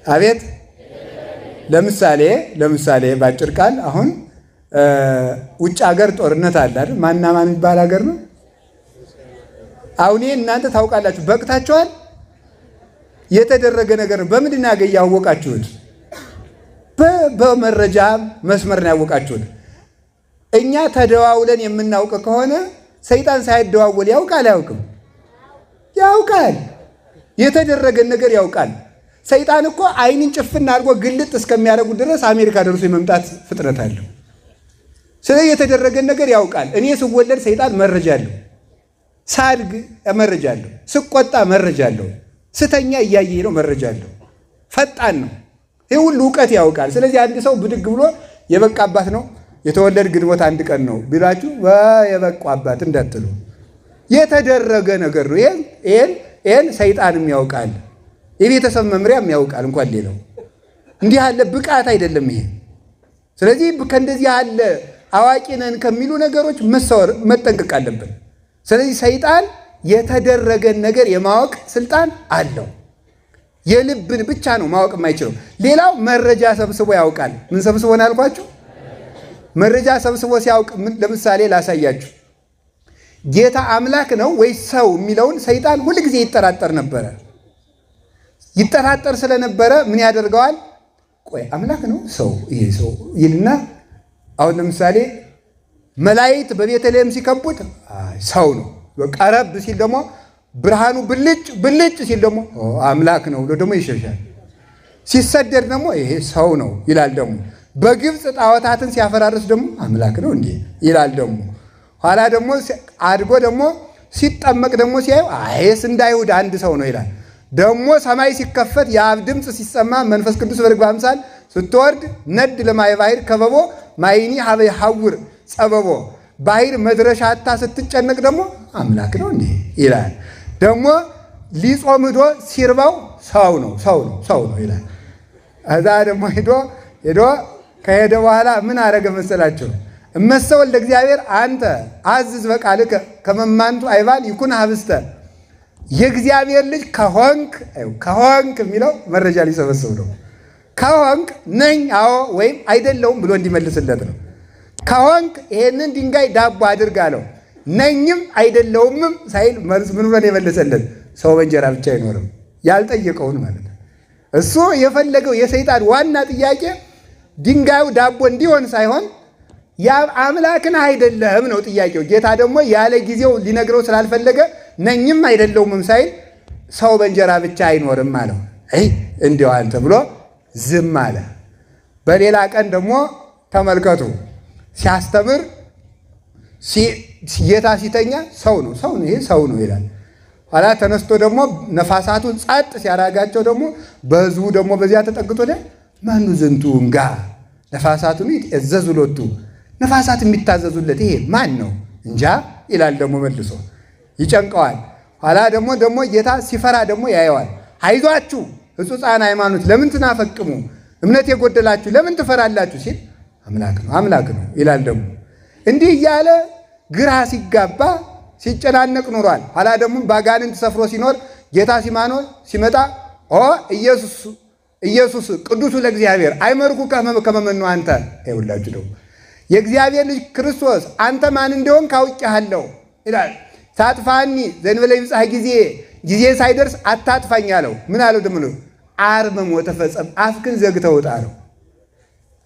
አቤት። ለምሳሌ ባጭር ቃል አሁን ውጭ ሀገር ጦርነት አለ አይደል? ማና ማን የሚባል ሀገር ነው? አሁን እናንተ ታውቃላችሁ፣ በቅታችኋል። የተደረገ ነገር ነው። በምንድን ነው ያወቃችሁት? በመረጃ መስመር ነው ያወቃችሁት። እኛ ተደዋውለን የምናውቅ ከሆነ ሰይጣን ሳይደዋወል ያውቃል አያውቅም? ያውቃል። የተደረገን ነገር ያውቃል። ሰይጣን እኮ ዓይንን ጭፍና አድርጎ ግልጥ እስከሚያደርጉ ድረስ አሜሪካ ደርሶ የመምጣት ፍጥነት አለው። ስለዚህ የተደረገን ነገር ያውቃል። እኔ ስወለድ ሰይጣን መረጃ አለው፣ ሳድግ መረጃ አለው፣ ስቆጣ መረጃ አለው፣ ስተኛ እያየ ነው መረጃ አለው። ፈጣን ነው። ይህ ሁሉ እውቀት ያውቃል። ስለዚህ አንድ ሰው ብድግ ብሎ የበቃ አባት ነው የተወለድ ግንቦት 1 ቀን ነው ቢላችሁ የበቃ አባት እንዳትሉ፣ የተደረገ ነገር ነው። ይሄን ሰይጣንም ያውቃል፣ የቤተሰብ መምሪያም ያውቃል። እንኳን ሌላው እንዲህ ያለ ብቃት አይደለም ይሄ። ስለዚህ ከእንደዚህ ያለ አዋቂ ነን ከሚሉ ነገሮች መጠንቀቅ አለብን። ስለዚህ ሰይጣን የተደረገን ነገር የማወቅ ስልጣን አለው። የልብን ብቻ ነው ማወቅ የማይችለው። ሌላው መረጃ ሰብስቦ ያውቃል። ምን ሰብስቦ ነው ያልኳችሁ? መረጃ ሰብስቦ ሲያውቅ ለምሳሌ ላሳያችሁ። ጌታ አምላክ ነው ወይስ ሰው የሚለውን ሰይጣን ሁልጊዜ ይጠራጠር ነበረ። ይጠራጠር ስለነበረ ምን ያደርገዋል? ቆይ አምላክ ነው ሰው ይሄ ሰው ይልና አሁን ለምሳሌ መላእክት በቤተልሔም ሲከቡት ሰው ነው። ቀረብ ሲል ደግሞ ብርሃኑ ብልጭ ሲል ደግሞ አምላክ ነው ብሎ ደግሞ ይሸሻል። ሲሰደድ ደግሞ ይሄ ሰው ነው ይላል። ደግሞ በግብፅ ጣዖታትን ሲያፈራርስ ደግሞ አምላክ ነው እንዴ ይላል። ደግሞ ኋላ ደግሞ አድጎ ደግሞ ሲጠመቅ ደግሞ ሲያዩ አይስ እንደ አይሁድ አንድ ሰው ነው ይላል። ደግሞ ሰማይ ሲከፈት የአብ ድምፅ ሲሰማ መንፈስ ቅዱስ በርግብ አምሳል ስትወርድ ነድ ለማየ ባሕር ከበቦ ማይኒ ሀበ ሐውር ጸበቦ ባሕር መድረሻ አታ ስትጨነቅ ደግሞ አምላክ ነው እንዴ ይላል። ደግሞ ሊጾም ሄዶ ሲርባው ሰው ነው ይላል። እዛ ደግሞ ሄዶ ከሄደ በኋላ ምን አረገ መሰላቸው? እመሰወል ለእግዚአብሔር አንተ አዝዝ በቃልከ ከመማንቱ አይባል ይኩን ሀብስተ የእግዚአብሔር ልጅ ከሆንክ የሚለው መረጃ ሊሰበስብ ነው። ከሆንክ ነኝ አዎ ወይም አይደለውም ብሎ እንዲመልስለት ነው። ከሆንክ ይሄንን ድንጋይ ዳቦ አድርግ አለው። ነኝም አይደለውምም ሳይል መልስ ምን ብሎ የመለሰለት? ሰው በእንጀራ ብቻ አይኖርም። ያልጠየቀውን ማለት ነው። እሱ የፈለገው የሰይጣን ዋና ጥያቄ ድንጋዩ ዳቦ እንዲሆን ሳይሆን ያ አምላክን አይደለም ነው ጥያቄው። ጌታ ደግሞ ያለ ጊዜው ሊነግረው ስላልፈለገ ነኝም አይደለውምም ሳይል ሰው በእንጀራ ብቻ አይኖርም አለው። እንዲያው አንተ ብሎ ዝም አለ። በሌላ ቀን ደግሞ ተመልከቱ፣ ሲያስተምር ጌታ ሲተኛ ሰው ነው ይሄ ሰው ነው ይላል። ኋላ ተነስቶ ደግሞ ነፋሳቱን ጸጥ ሲያራጋቸው ደግሞ በሕዝቡ ደግሞ በዚያ ተጠግቶ ማኑ ዝንቱ እንጋ ነፋሳቱን ይእዘዙሎቱ ነፋሳት የሚታዘዙለት ይሄ ማን ነው እንጃ ይላል። ደግሞ መልሶ ይጨንቀዋል። ኋላ ደግሞ ጌታ ሲፈራ ደግሞ ያየዋል። አይዟችሁ ሕጹፃን ሃይማኖት ለምን ትናፈቅሙ እምነት የጎደላችሁ ለምን ትፈራላችሁ ሲል አምላክ ነው ይላል። ደግሞ እንዲህ እያለ ግራ ሲጋባ ሲጨናነቅ ኖሯል። ኋላ ደግሞ ባጋንንት ሰፍሮ ሲኖር ጌታ ሲመጣ ኢየሱስ ቅዱሱ ለእግዚአብሔር አይመርኩ ከመመኑ አንተ ይውላችሁ ደግሞ የእግዚአብሔር ልጅ ክርስቶስ አንተ ማን እንደሆን ካውቄሃለሁ ይላል። ታጥፋኒ ዘንበለ ይብጻሕ ጊዜ ሳይደርስ አታጥፋኝ አለው። ምን አለው ደግሞ? አርመሞ ተፈጸም አፍክን ዘግተህ ውጣ አለው።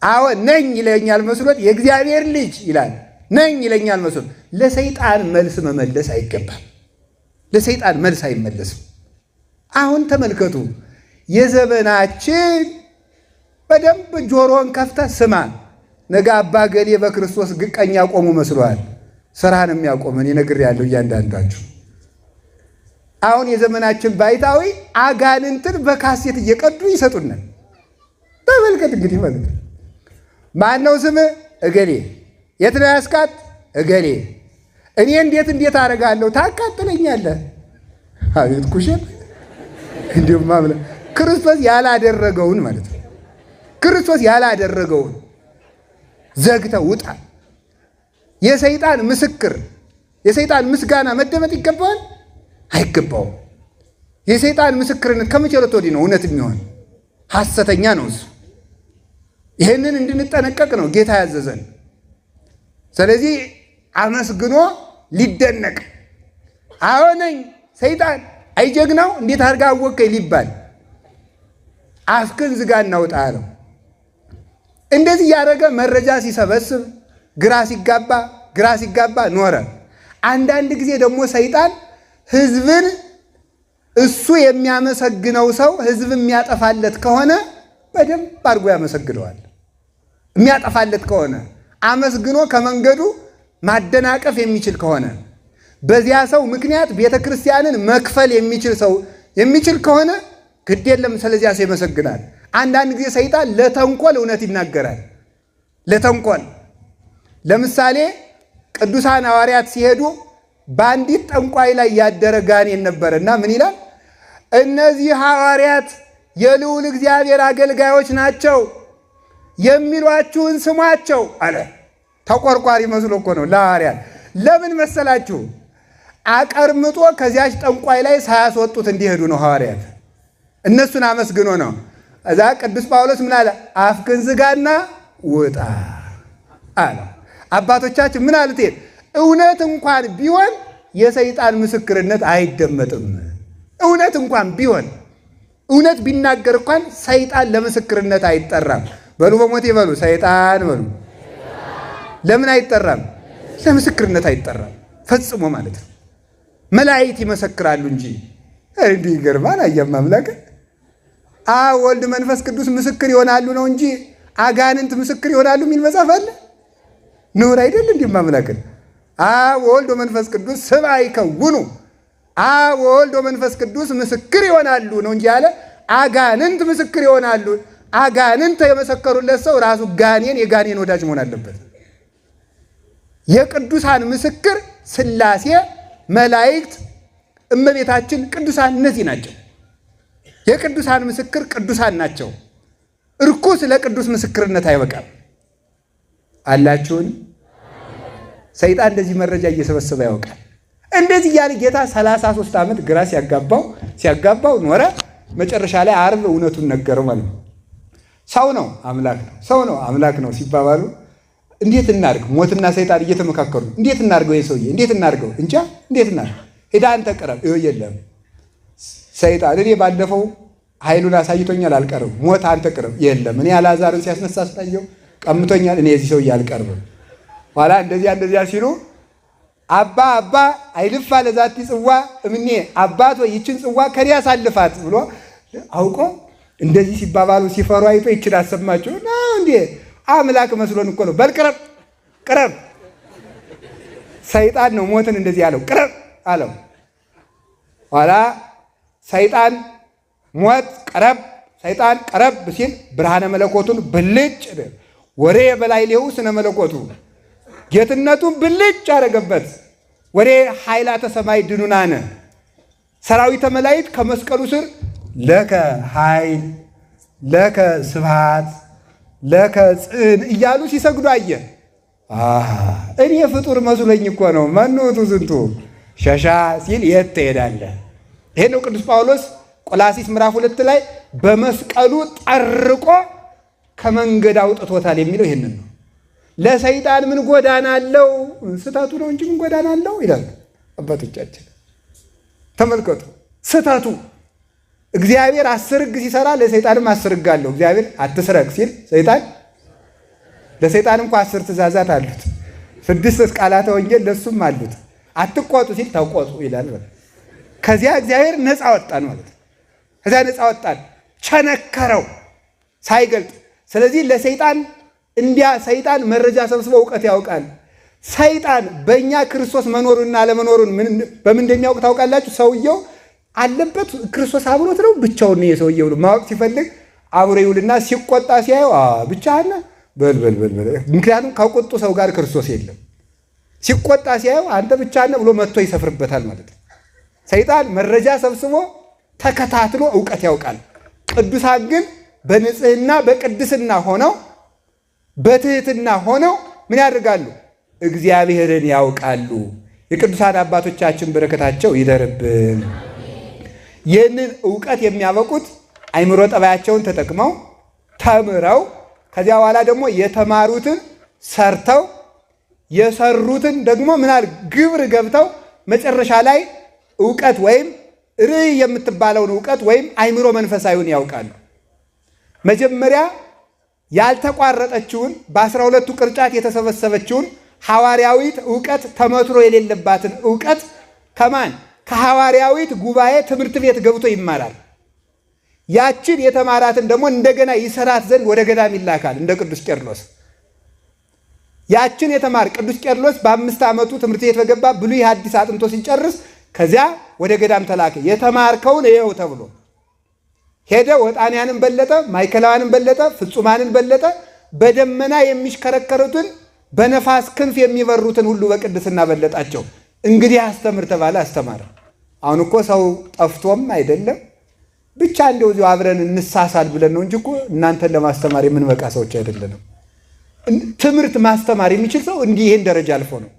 አዎ ነኝ ይለኛል መስሎት የእግዚአብሔር ልጅ ይላል። ነኝ ይለኛል መስሎት ለሰይጣን መልስ መመለስ አይገባም። ለሰይጣን መልስ አይመለስም። አሁን ተመልከቱ፣ የዘመናችን በደንብ ጆሮን ከፍተህ ስማ። ነገ አባ ገሌ በክርስቶስ ቀኝ ያቆሙ መስሏል። ስራን የሚያቆመን ይነግሬያለሁ እያንዳንዳችሁ። አሁን የዘመናችን ባይታዊ አጋንንትን በካሴት እየቀዱ ይሰጡናል። ተመልከት እንግዲህ ማለት ነው። ማነው ስምህ? እገሌ። የት ነው ያስቃት? እገሌ። እኔ እንዴት አደርጋለሁ? ታቃጥለኛለህ። አቤት ኩሸት! እንዲሁም ማለት ክርስቶስ ያላደረገውን ማለት ነው። ክርስቶስ ያላደረገውን ዘግተህ ውጣ። የሰይጣን ምስክር የሰይጣን ምስጋና መደመጥ ይገባዋል? አይገባውም። የሰይጣን ምስክርነት ከመቼ ወዲህ ነው እውነት የሚሆን? ሐሰተኛ ነው እሱ። ይህንን እንድንጠነቀቅ ነው ጌታ ያዘዘን። ስለዚህ አመስግኖ ሊደነቅ አሁነኝ ሰይጣን አይጀግናው እንዴት አድርጋ አወቀኝ ሊባል አፍክን ዝጋ እናውጣ አለው። እንደዚህ ያደረገ መረጃ ሲሰበስብ ግራ ሲጋባ ኖረ። አንዳንድ ጊዜ ደግሞ ሰይጣን ሕዝብን እሱ የሚያመሰግነው ሰው ሕዝብ የሚያጠፋለት ከሆነ በደንብ አድርጎ ያመሰግነዋል። የሚያጠፋለት ከሆነ አመስግኖ ከመንገዱ ማደናቀፍ የሚችል ከሆነ በዚያ ሰው ምክንያት ቤተ ክርስቲያንን መክፈል የሚችል ከሆነ ግድ የለም ስለዚያ ሰው ይመሰግናል። አንዳንድ ጊዜ ሰይጣን ለተንኮል እውነት ይናገራል። ለተንኮል ለምሳሌ ቅዱሳን ሐዋርያት ሲሄዱ በአንዲት ጠንቋይ ላይ ያደረ ጋኔን ነበረና ምን ይላል? እነዚህ ሐዋርያት የልዑል እግዚአብሔር አገልጋዮች ናቸው፣ የሚሏችሁን ስሟቸው አለ። ተቆርቋሪ መስሎ እኮ ነው ለሐዋርያት። ለምን መሰላችሁ? አቀርምጦ ከዚያች ጠንቋይ ላይ ሳያስወጡት እንዲሄዱ ነው ሐዋርያት። እነሱን አመስግኖ ነው። እዛ ቅዱስ ጳውሎስ ምን አለ? አፍክን ዝጋና ውጣ አለ። አባቶቻችን ምን አሉት? እውነት እንኳን ቢሆን የሰይጣን ምስክርነት አይደመጥም። እውነት እንኳን ቢሆን እውነት ቢናገር እንኳን ሰይጣን ለምስክርነት አይጠራም። በሉ በሞቴ በሉ ሰይጣን በሉ። ለምን አይጠራም? ለምስክርነት አይጠራም ፈጽሞ ማለት ነው። መላእክት ይመሰክራሉ እንጂ እንዲህ ይገርማል። አያም አምላክ አብ ወልድ መንፈስ ቅዱስ ምስክር ይሆናሉ ነው እንጂ አጋንንት ምስክር ይሆናሉ የሚል መጽሐፍ አለ? ኑር አይደል? እንዲህ ማምላክን አብ ወልድ መንፈስ ቅዱስ ስብዓ ይከውኑ፣ አብ ወልድ መንፈስ ቅዱስ ምስክር ይሆናሉ ነው እንጂ ያለ አጋንንት ምስክር ይሆናሉ። አጋንንት የመሰከሩለት ሰው ራሱ ጋኔን የጋኔን ወዳጅ መሆን አለበት። የቅዱሳን ምስክር ሥላሴ፣ መላእክት፣ እመቤታችን ቅዱሳን እነዚህ ናቸው። የቅዱሳን ምስክር ቅዱሳን ናቸው። እርኩስ ለቅዱስ ምስክርነት አይበቃም። አላችሁን? ሰይጣን እንደዚህ መረጃ እየሰበሰበ ያውቃል። እንደዚህ እያለ ጌታ 33 ዓመት ግራ ሲያጋባው ኖረ። መጨረሻ ላይ ዓርብ እውነቱን ነገረው ማለት ነው። ሰው ነው አምላክ ነው፣ ሰው ነው አምላክ ነው ሲባባሉ እንዴት እናድርግ? ሞትና ሰይጣን እየተመካከሩ እንዴት እናድርገው? የሰውዬ እንዴት እናድርገው? እንጃ እንዴት እናድርግ? ሄዳ አንተ ቅረብ። የለም ሰይጣን እኔ ባለፈው ኃይሉን አሳይቶኛል አልቀርም። ሞት አንተ ቅረብ። የለም እኔ አልዓዛርን ሲያስነሳ ስታየው ቀምቶኛል። እኔ የዚህ ሰውዬ አልቀርብም። ኋላ እንደዚያ ሲሉ አባ አይልፋ ለዛቲ ጽዋ እምኔ አባት ወይ ይችን ጽዋ ከኔ ያሳልፋት ብሎ አውቆ እንደዚህ ሲባባሉ ሲፈሩ አይቶ ይችን አሰማቸው ነው እንዴ? አምላክ መስሎን እኮ ነው። በል ቅረብ። ሰይጣን ነው ሞትን እንደዚህ ያለው ቅረብ አለው። ኋላ ሰይጣን ሞት ሰይጣን ቀረብ ሲል ብርሃነ መለኮቱን ብልጭ ወሬ በላይ ሊው ስነ መለኮቱ ጌትነቱን ብልጭ አደረገበት። ወሬ ኃይላተ ሰማይ ድኑናነ ሰራዊተ መላእክት ከመስቀሉ ስር ለከ ኃይል ለከ ስብሐት ለከ ጽን እያሉ ሲሰግዱ አየ። እኔ ፍጡር መስሎኝ እኮ ነው። መኖቱ ዝንቱ ሸሻ ሲል የት ትሄዳለህ? ይሄ ነው ቅዱስ ጳውሎስ ቆላሲስ ምዕራፍ 2 ላይ በመስቀሉ ጠርቆ ከመንገድ አውጥቶታል የሚለው ይሄንን ነው። ለሰይጣን ምን ጎዳና አለው? ስህተቱ ነው እንጂ ምን ጎዳና አለው ይላል አባቶቻችን። ተመልከቱ ስህተቱ። እግዚአብሔር 10 ሕግ ሲሰራ ለሰይጣንም 10 ሕግ አለው። እግዚአብሔር አትስረቅ ሲል ሰይጣን ለሰይጣን እንኳ 10 ትእዛዛት አሉት። 6 ቃላተ ወንጌል ለሱም አሉት። አትቆጡ ሲል ተቆጡ ይላል። ከዚያ እግዚአብሔር ነፃ ወጣን ማለት ነው። ከዚያ ነፃ ወጣን፣ ቸነከረው ሳይገልጥ። ስለዚህ ለሰይጣን ሰይጣን መረጃ ሰብስቦ እውቀት ያውቃል። ሰይጣን በእኛ ክርስቶስ መኖሩንና አለመኖሩን በምን እንደሚያውቅ ታውቃላችሁ? ሰውየው አለበት ክርስቶስ አብሮት ነው ብቻውን ነው የሰውየው ማወቅ ሲፈልግ አብሮ ይውልና ሲቆጣ ሲያየው ብቻህን በል። ምክንያቱም ከቁጡ ሰው ጋር ክርስቶስ የለም። ሲቆጣ ሲያየው አንተ ብቻህን ብሎ መጥቶ ይሰፍርበታል ማለት ነው። ሰይጣን መረጃ ሰብስቦ ተከታትሎ እውቀት ያውቃል። ቅዱሳን ግን በንጽህና በቅድስና ሆነው በትህትና ሆነው ምን ያደርጋሉ? እግዚአብሔርን ያውቃሉ። የቅዱሳን አባቶቻችን በረከታቸው ይደርብን። ይህንን እውቀት የሚያበቁት አይምሮ ጠባያቸውን ተጠቅመው ተምረው ከዚያ በኋላ ደግሞ የተማሩትን ሰርተው የሰሩትን ደግሞ ምናል ግብር ገብተው መጨረሻ ላይ እውቀት ወይም ርዕይ የምትባለውን እውቀት ወይም አይምሮ መንፈሳዊውን ያውቃሉ። መጀመሪያ ያልተቋረጠችውን በ12ቱ ቅርጫት የተሰበሰበችውን ሐዋርያዊት ዕውቀት ተመትሮ የሌለባትን ዕውቀት ከማን ከሐዋርያዊት ጉባኤ ትምህርት ቤት ገብቶ ይማራል። ያችን የተማራትን ደግሞ እንደገና ይሰራት ዘንድ ወደ ገዳም ይላካል። እንደ ቅዱስ ቄርሎስ ያችን የተማር ቅዱስ ቄርሎስ በ5 ዓመቱ ትምህርት ቤት በገባ ብሉይ ሐዲስ አጥንቶ ሲጨርስ ከዚያ ወደ ገዳም ተላከ። የተማርከውን ይኸው ተብሎ ሄደ። ወጣንያንን በለጠ፣ ማይከላውያንን በለጠ፣ ፍጹማንን በለጠ። በደመና የሚሽከረከሩትን በነፋስ ክንፍ የሚበሩትን ሁሉ በቅድስና በለጣቸው። እንግዲህ አስተምር ተባለ፣ አስተማረ። አሁን እኮ ሰው ጠፍቶም አይደለም ብቻ እንደው እዚሁ አብረን እንሳሳል ብለን ነው እንጂ እኮ እናንተን ለማስተማር የምንበቃ ሰዎች አይደለንም። ትምህርት ማስተማር የሚችል ሰው እንዲህ ይሄን ደረጃ አልፎ ነው።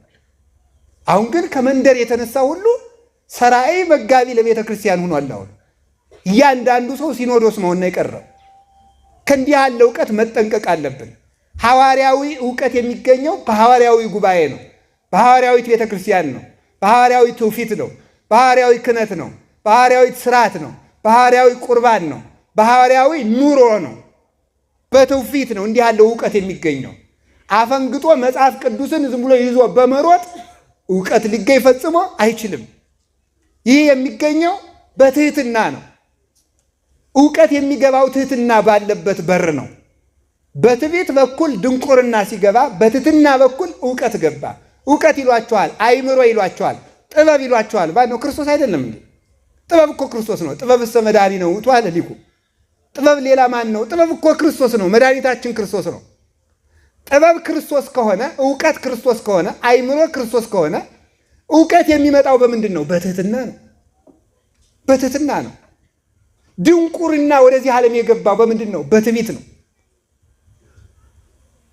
አሁን ግን ከመንደር የተነሳ ሁሉ ሰራይ መጋቢ ለቤተ ክርስቲያን ሆኗል። አሁን እያንዳንዱ ሰው ሲኖዶስ መሆን ነው የቀረው። ከእንዲህ ያለ ዕውቀት መጠንቀቅ አለብን። ሐዋርያዊ ዕውቀት የሚገኘው በሐዋርያዊ ጉባኤ ነው፣ በሐዋርያዊት ቤተ ክርስቲያን ነው፣ በሐዋርያዊ ትውፊት ነው፣ በሐዋርያዊ ክህነት ነው፣ በሐዋርያዊ ስርዓት ነው፣ በሐዋርያዊ ቁርባን ነው፣ በሐዋርያዊ ኑሮ ነው፣ በትውፊት ነው እንዲህ ያለው ዕውቀት የሚገኘው። አፈንግጦ መጽሐፍ ቅዱስን ዝም ብሎ ይዞ በመሮጥ ዕውቀት ሊገኝ ፈጽሞ አይችልም። ይህ የሚገኘው በትህትና ነው። ዕውቀት የሚገባው ትህትና ባለበት በር ነው። በትዕቢት በኩል ድንቁርና ሲገባ፣ በትህትና በኩል ዕውቀት ገባ። ዕውቀት ይሏቸዋል፣ አይምሮ ይሏቸዋል፣ ጥበብ ይሏቸዋል። ባነው ክርስቶስ አይደለም እንዴ? ጥበብ እኮ ክርስቶስ ነው። ጥበብ እሰ መድኃኒ ነው ውእቱ አለ ሊቁ። ጥበብ ሌላ ማን ነው? ጥበብ እኮ ክርስቶስ ነው። መድኃኒታችን ክርስቶስ ነው። ጥበብ ክርስቶስ ከሆነ፣ ዕውቀት ክርስቶስ ከሆነ፣ አይምሮ ክርስቶስ ከሆነ ዕውቀት የሚመጣው በምንድን ነው? በትህትና ነው። በትህትና ነው። ድንቁርና ወደዚህ ዓለም የገባው በምንድን ነው? በትዕቢት ነው።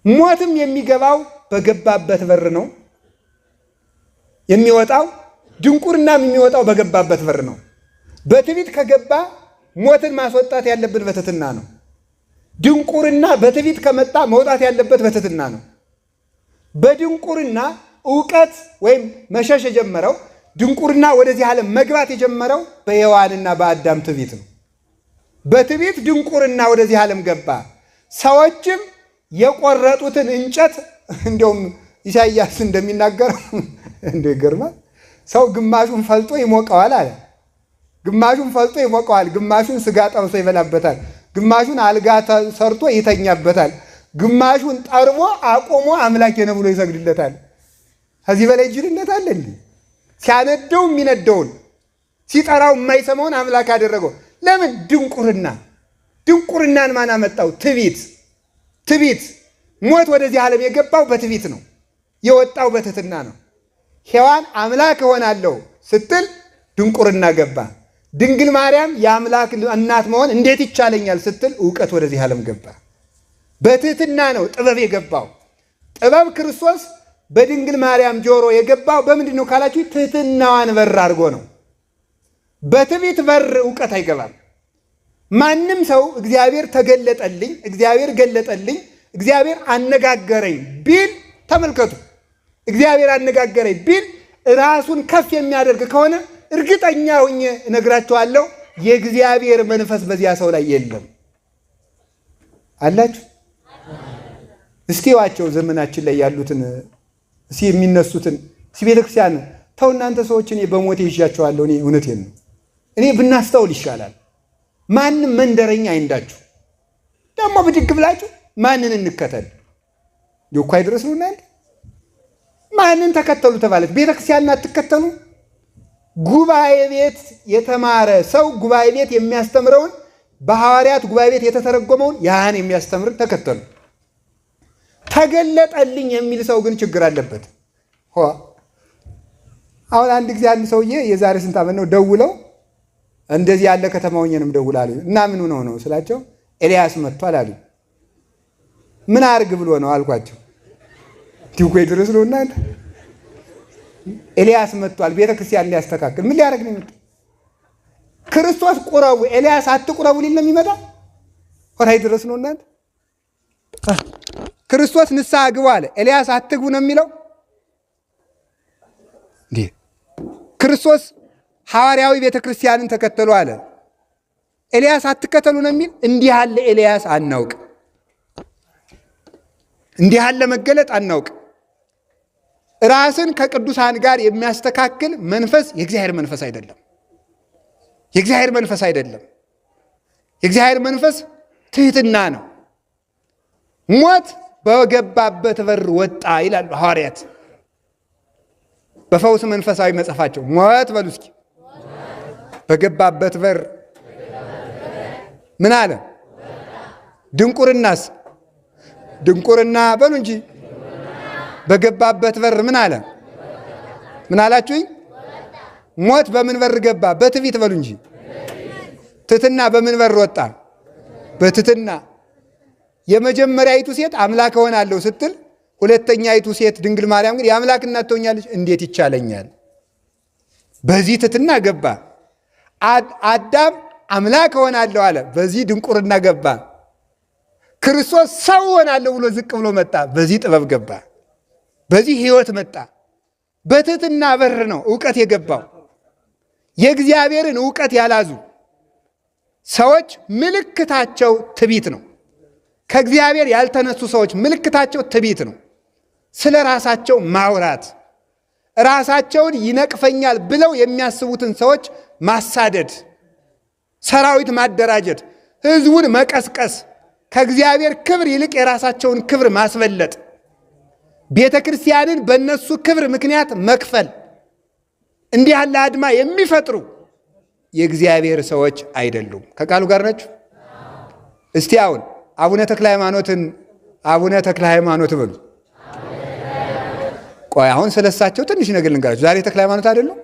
ሞትም የሚገባው በገባበት በር ነው የሚወጣው። ድንቁርናም የሚወጣው በገባበት በር ነው። በትዕቢት ከገባ ሞትን ማስወጣት ያለብን በትህትና ነው። ድንቁርና በትዕቢት ከመጣ መውጣት ያለበት በትህትና ነው። በድንቁርና ዕውቀት ወይም መሸሽ የጀመረው ድንቁርና ወደዚህ ዓለም መግባት የጀመረው በሔዋንና በአዳም ትዕቢት ነው። በትዕቢት ድንቁርና ወደዚህ ዓለም ገባ። ሰዎችም የቆረጡትን እንጨት እንደውም ኢሳይያስ እንደሚናገረው እንደ ይገርማል። ሰው ግማሹን ፈልጦ ይሞቀዋል አለ። ግማሹን ፈልጦ ይሞቀዋል፣ ግማሹን ስጋ ጠብሶ ይበላበታል፣ ግማሹን አልጋ ሰርቶ ይተኛበታል፣ ግማሹን ጠርቦ አቆሞ አምላኬ ነው ብሎ ይሰግድለታል። ከዚህ በላይ ጅልነት አለ እንዴ? ሲያነደው የሚነደውን ሲጠራው የማይሰማውን አምላክ አደረገው። ለምን? ድንቁርና። ድንቁርናን ማን አመጣው? ትዕቢት። ትዕቢት። ሞት ወደዚህ ዓለም የገባው በትዕቢት ነው፣ የወጣው በትህትና ነው። ሔዋን አምላክ እሆናለሁ ስትል ድንቁርና ገባ። ድንግል ማርያም የአምላክ እናት መሆን እንዴት ይቻለኛል ስትል ዕውቀት ወደዚህ ዓለም ገባ። በትህትና ነው ጥበብ የገባው። ጥበብ ክርስቶስ በድንግል ማርያም ጆሮ የገባው በምንድን ነው ካላችሁ፣ ትህትናዋን በር አድርጎ ነው። በትዕቢት በር ዕውቀት አይገባም። ማንም ሰው እግዚአብሔር ተገለጠልኝ፣ እግዚአብሔር ገለጠልኝ፣ እግዚአብሔር አነጋገረኝ ቢል ተመልከቱ። እግዚአብሔር አነጋገረኝ ቢል ራሱን ከፍ የሚያደርግ ከሆነ እርግጠኛ ሆኜ እነግራችኋለሁ የእግዚአብሔር መንፈስ በዚያ ሰው ላይ የለም። አላችሁ? እስቲ ዋቸው ዘመናችን ላይ ያሉትን የሚነሱትን ቤተክርስቲያን ተው እናንተ ሰዎች፣ እኔ በሞቴ ይዣቸዋለሁ። እኔ እውነቴን ነው። እኔ ብናስተውል ይሻላል። ማንም መንደረኛ አይንዳችሁ። ደግሞ ብድግ ብላችሁ ማንን እንከተል? ዮኳይ ድረስ ነው እናንተ ማንን ተከተሉ ተባለት? ቤተክርስቲያንን አትከተሉ? ጉባኤ ቤት የተማረ ሰው ጉባኤ ቤት የሚያስተምረውን በሐዋርያት ጉባኤ ቤት የተተረጎመውን ያን የሚያስተምር ተከተሉ። ተገለጠልኝ የሚል ሰው ግን ችግር አለበት። አሁን አንድ ጊዜ አንድ ሰውዬ የዛሬ ስንት ዓመት ነው ደውለው እንደዚህ ያለ ከተማ ሆኜንም ደውላሉ እና ምን ሆነው ነው ስላቸው ኤልያስ መጥቷል አሉ። ምን አርግ ብሎ ነው አልኳቸው። ዲውቆይ ድረስ ነው እና ኤልያስ መጥቷል ቤተ ክርስቲያን ሊያስተካክል። ምን ሊያደርግ ነው የመጣው? ክርስቶስ ቁረቡ ኤልያስ አትቁረቡ ሊል ነው የሚመጣ። ወራይ ድረስ ነው እና ክርስቶስ ንስሐ ግቡ አለ፣ ኤልያስ አትግቡ ነው የሚለው እንዴ? ክርስቶስ ሐዋርያዊ ቤተ ክርስቲያንን ተከተሉ አለ፣ ኤልያስ አትከተሉ ነው የሚል። እንዲህ ያለ ኤልያስ አናውቅ። እንዲህ ያለ መገለጥ አናውቅ። ራስን ከቅዱሳን ጋር የሚያስተካክል መንፈስ የእግዚአብሔር መንፈስ አይደለም። የእግዚአብሔር መንፈስ አይደለም። የእግዚአብሔር መንፈስ ትሕትና ነው። ሞት በገባበት በር ወጣ ይላሉ ሐዋርያት በፈውስ መንፈሳዊ መጽሐፋቸው። ሞት በሉ እስኪ በገባበት በር ምን አለ? ድንቁርናስ? ድንቁርና በሉ እንጂ በገባበት በር ምን አለ? ምን አላችሁኝ? ሞት በምን በር ገባ? በትዕቢት በሉ እንጂ። ትሕትና በምን በር ወጣ? በትሕትና። የመጀመሪያይቱ ሴት አምላክ እሆናለሁ ስትል፣ ሁለተኛይቱ ሴት ድንግል ማርያም ግን የአምላክ እናት ትሆኛለች፣ እንዴት ይቻለኛል? በዚህ ትሕትና ገባ። አዳም አምላክ እሆናለሁ አለ፣ በዚህ ድንቁርና ገባ። ክርስቶስ ሰው እሆናለሁ ብሎ ዝቅ ብሎ መጣ፣ በዚህ ጥበብ ገባ። በዚህ ሕይወት መጣ። በትሕትና በር ነው እውቀት የገባው። የእግዚአብሔርን እውቀት ያላዙ ሰዎች ምልክታቸው ትዕቢት ነው። ከእግዚአብሔር ያልተነሱ ሰዎች ምልክታቸው ትዕቢት ነው። ስለ ራሳቸው ማውራት፣ ራሳቸውን ይነቅፈኛል ብለው የሚያስቡትን ሰዎች ማሳደድ፣ ሰራዊት ማደራጀት፣ ሕዝቡን መቀስቀስ፣ ከእግዚአብሔር ክብር ይልቅ የራሳቸውን ክብር ማስበለጥ፣ ቤተ ክርስቲያንን በእነሱ ክብር ምክንያት መክፈል፣ እንዲህ ያለ አድማ የሚፈጥሩ የእግዚአብሔር ሰዎች አይደሉም። ከቃሉ ጋር ናችሁ? እስቲ አሁን አቡነ ተክለ ሃይማኖትን አቡነ ተክለ ሃይማኖት በሉ። ቆይ አሁን ስለሳቸው ትንሽ ነገር ልንገራችሁ። ዛሬ ተክለ ሃይማኖት አይደሉም?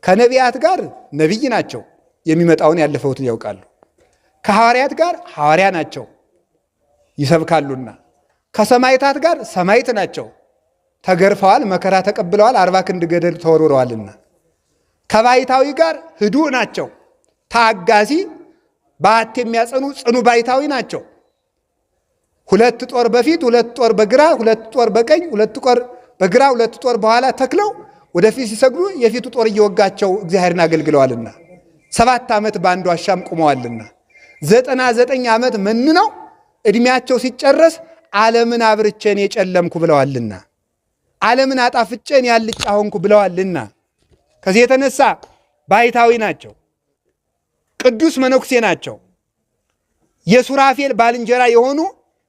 ከነቢያት ጋር ነቢይ ናቸው፣ የሚመጣውን ያለፈውትን ያውቃሉ። ከሐዋርያት ጋር ሐዋርያ ናቸው፣ ይሰብካሉና። ከሰማይታት ጋር ሰማይት ናቸው፣ ተገርፈዋል፣ መከራ ተቀብለዋል፣ 40 ክንድ ገደል ተወርውረዋልና። ከባይታዊ ጋር ህዱእ ናቸው፣ ታጋሲ፣ በዓት የሚያጸኑ ጽኑ ባይታዊ ናቸው። 2 ጦር በፊት 2 ጦር በግራ 2 ጦር በቀኝ 2 ጦር በግራ 2 ጦር በኋላ ተክለው ወደፊት ሲሰግዱ የፊቱ ጦር እየወጋቸው እግዚአብሔርን አገልግለዋልና 7 ዓመት በአንዱ ዋሻም ቆመዋልና 99 ዓመት መንነው ዕድሜያቸው ሲጨረስ ዓለምን አብርቼን የጨለምኩ ብለዋልና ዓለምን አጣፍጬን ያልጫ ሆንኩ ብለዋልና ከዚህ የተነሳ ባይታዊ ናቸው። ቅዱስ መነኩሴ ናቸው። የሱራፌል ባልንጀራ የሆኑ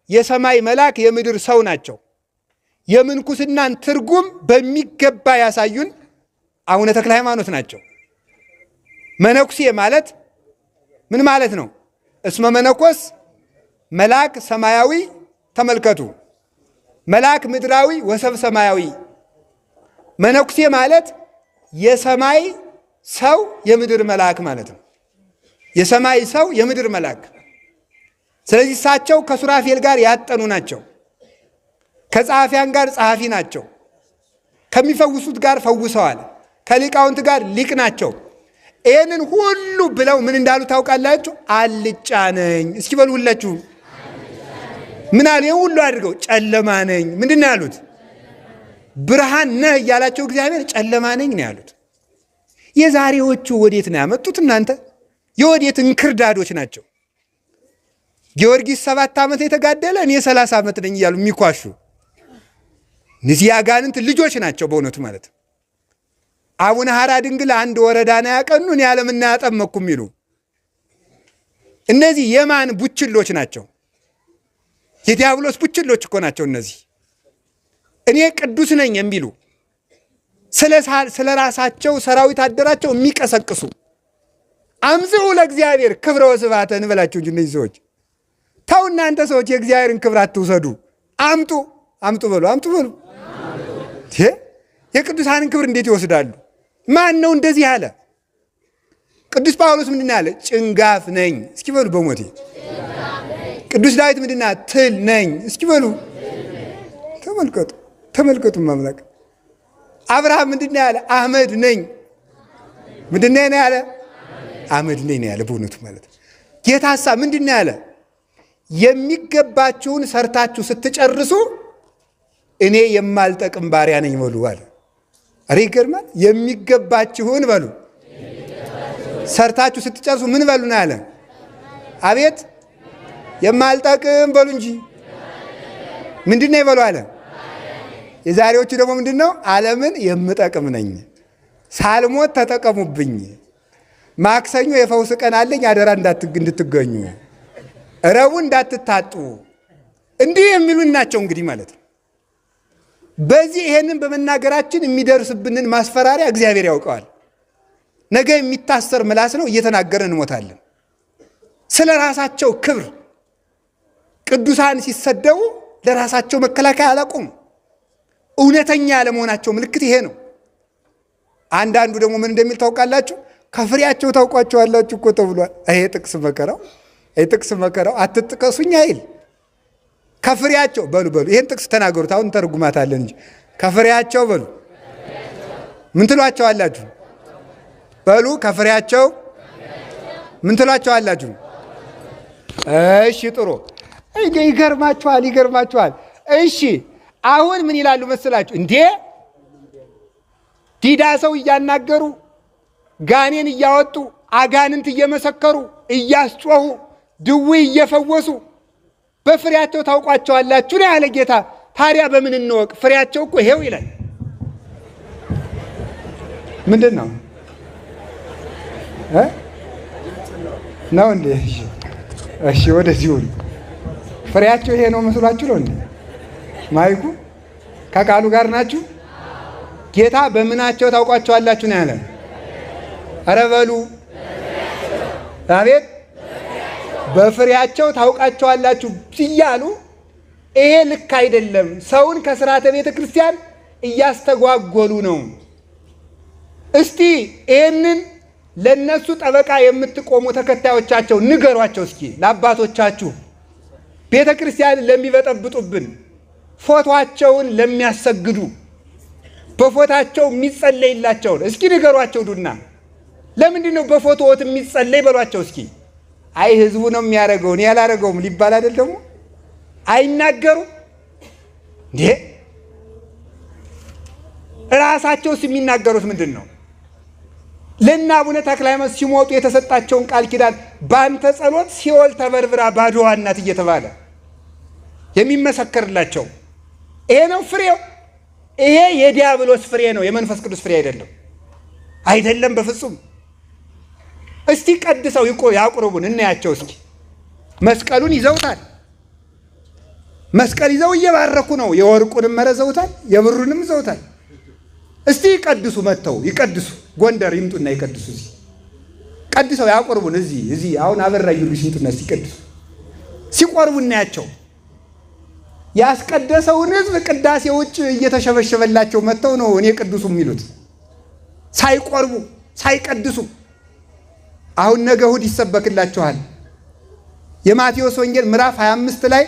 የሰማይ መልአክ የምድር ሰው ናቸው። የምንኩስናን ትርጉም በሚገባ ያሳዩን አቡነ ተክለ ሃይማኖት ናቸው። መነኩሴ ማለት ምን ማለት ነው? እስመ መነኮስ መልአክ ሰማያዊ፣ ተመልከቱ፣ መልአክ ምድራዊ ወሰብ ሰማያዊ። መነኩሴ ማለት የሰማይ ሰው የምድር መልአክ ማለት ነው። የሰማይ ሰው የምድር መልአክ። ስለዚህ እሳቸው ከሱራፌል ጋር ያጠኑ ናቸው። ከጸሐፊያን ጋር ጸሐፊ ናቸው። ከሚፈውሱት ጋር ፈውሰዋል። ከሊቃውንት ጋር ሊቅ ናቸው። ይህንን ሁሉ ብለው ምን እንዳሉ ታውቃላችሁ? አልጫ ነኝ። እስኪ በሉ ሁላችሁ ምን አሉ? ይህን ሁሉ አድርገው ጨለማ ነኝ። ምንድን ነው ያሉት? ብርሃን ነህ እያላቸው እግዚአብሔር ጨለማ ነኝ ነው ያሉት። የዛሬዎቹ ወዴት ነው ያመጡት እናንተ? የወዴት እንክርዳዶች ናቸው። ጊዮርጊስ 7 ዓመት የተጋደለ እኔ 30 ዓመት ነኝ እያሉ የሚኳሹ እነዚህ አጋንንት ልጆች ናቸው በእውነቱ ማለት ነው። አቡነ ሐራ ድንግል አንድ ወረዳ ነው ያቀኑ፣ እኔ ዓለምና ያጠመኩ የሚሉ እነዚህ የማን ቡችሎች ናቸው? የዲያብሎስ ቡችሎች እኮ ናቸው እነዚህ። እኔ ቅዱስ ነኝ የሚሉ ስለ ራሳቸው ሰራዊት አደራቸው የሚቀሰቅሱ አምጽኡ ለእግዚአብሔር ክብረ ወስብሐተ እንበላቸው እንጂ እነዚህ ሰዎች ተው እናንተ ሰዎች የእግዚአብሔርን ክብር አትውሰዱ። አምጡ አምጡ በሉ፣ አምጡ በሉ። የቅዱሳንን ክብር እንዴት ይወስዳሉ? ማን ነው እንደዚህ ያለ? ቅዱስ ጳውሎስ ምንድን ያለ? ጭንጋፍ ነኝ። እስኪ በሉ በሞቴ። ቅዱስ ዳዊት ምንድን ያለ? ትል ነኝ። እስኪ በሉ ተመልከቱ፣ ተመልከቱ ማምላክ። አብርሃም ምንድን ያለ? አመድ ነኝ። ምንድን ነው ያለ? አመድ ነኝ ነው ያለ በእውነቱ ማለት። ጌታሳ ምንድን ያለ? የሚገባችሁን ሰርታችሁ ስትጨርሱ እኔ የማልጠቅም ባሪያ ነኝ በሉ አለ። አሬ ይገርማል። የሚገባችሁን በሉ ሰርታችሁ ስትጨርሱ ምን በሉ ነው ያለ? አቤት የማልጠቅም በሉ እንጂ ምንድነው ይበሉ አለ። የዛሬዎቹ ደግሞ ምንድነው? ዓለምን የምጠቅም ነኝ፣ ሳልሞት ተጠቀሙብኝ፣ ማክሰኞ የፈውስ ቀን አለኝ አደራ እንድትገኙ፣ ረቡዕ እንዳትታጡ፣ እንዲህ የሚሉን ናቸው እንግዲህ ማለት ነው። በዚህ ይሄንን በመናገራችን የሚደርስብንን ማስፈራሪያ እግዚአብሔር ያውቀዋል። ነገ የሚታሰር ምላስ ነው፣ እየተናገርን እንሞታለን። ስለ ራሳቸው ክብር ቅዱሳን ሲሰደቡ ለራሳቸው መከላከያ አላቆሙ። እውነተኛ ያለመሆናቸው ምልክት ይሄ ነው። አንዳንዱ ደግሞ ምን እንደሚል ታውቃላችሁ? ከፍሬያቸው ታውቋቸዋላችሁ እኮ ተብሏል። ይሄ ጥቅስ መከራው አትጥቀሱኝ አይል። ከፍሬያቸው በሉ ይሄን ጥቅስ ተናገሩት። አሁን ተርጉማታለን እንጂ ከፍሬያቸው በሉ ምን ትሏቸዋላችሁ? በሉ ከፍሬያቸው ምን ትሏቸዋላችሁ? እሺ ጥሩ። ይገርማችኋል። እሺ አሁን ምን ይላሉ መስላችሁ? እንዴ ዲዳ ሰው እያናገሩ ጋኔን እያወጡ አጋንንት እየመሰከሩ እያስጮሁ ድውይ እየፈወሱ በፍሬያቸው ታውቋቸዋላችሁ ነው ያለ ጌታ። ታዲያ በምን እንወቅ? ፍሬያቸው እኮ ይሄው ይላል። ምንድን ነው ነው እንዴ? እሺ ወደዚህ ሁሉ ፍሬያቸው ይሄ ነው መስሏችሁ ነው እንዴ? ማይኩ ከቃሉ ጋር ናችሁ። ጌታ በምናቸው ታውቋቸዋላችሁ ነው ያለ። ኧረ በሉ አቤት። በፍሬያቸው ታውቃቸዋላችሁ እያሉ ይሄ ልክ አይደለም። ሰውን ከስርዓተ ቤተ ክርስቲያን እያስተጓጎሉ ነው። እስቲ ይህንን ለነሱ ጠበቃ የምትቆሙ ተከታዮቻቸው ንገሯቸው እስኪ። ለአባቶቻችሁ ቤተ ክርስቲያን ለሚበጠብጡብን፣ ፎቶአቸውን ለሚያሰግዱ፣ በፎታቸው የሚጸለይላቸውን እስኪ ንገሯቸው ዱና። ለምንድን ነው በፎቶዎት የሚጸለይ በሏቸው እስኪ። አይ ህዝቡ ነው የሚያደርገው እኔ ያላደረገውም ሊባል አይደል? ደግሞ አይናገሩም እንዴ? ራሳቸውስ የሚናገሩት ምንድን ነው? ለእነ አቡነ ተክለ ሃይማኖት ሲሞቱ የተሰጣቸውን ቃል ኪዳን በአንተ ጸሎት ሲኦል ተበርብራ ባዶዋን ናት እየተባለ የሚመሰከርላቸው ይሄ ነው ፍሬው። ይሄ የዲያብሎስ ፍሬ ነው፣ የመንፈስ ቅዱስ ፍሬ አይደለም በፍጹም። እስቲ ቀድሰው ያቁርቡን እናያቸው እስኪ። መስቀሉን ይዘውታል። መስቀል ይዘው እየባረኩ ነው። የወርቁንም መረዘውታል፣ የብሩንም ይዘውታል። እስቲ ይቀድሱ፣ መጥተው ይቀድሱ። ጎንደር ይምጡና ይቀድሱ። እዚህ ቀድሰው ያቁርቡን። እዚህ አሁን አበራ ጊዮርጊስ ይምጡና እስቲ ይቀድሱ። ሲቆርቡ እናያቸው። ያስቀደሰውን ሕዝብ ቅዳሴ ውጭ እየተሸበሸበላቸው መጥተው ነው እኔ ቅዱሱ የሚሉት፣ ሳይቆርቡ ሳይቀድሱ። አሁን ነገ እሑድ ይሰበክላችኋል። የማቴዎስ ወንጌል ምዕራፍ 25 ላይ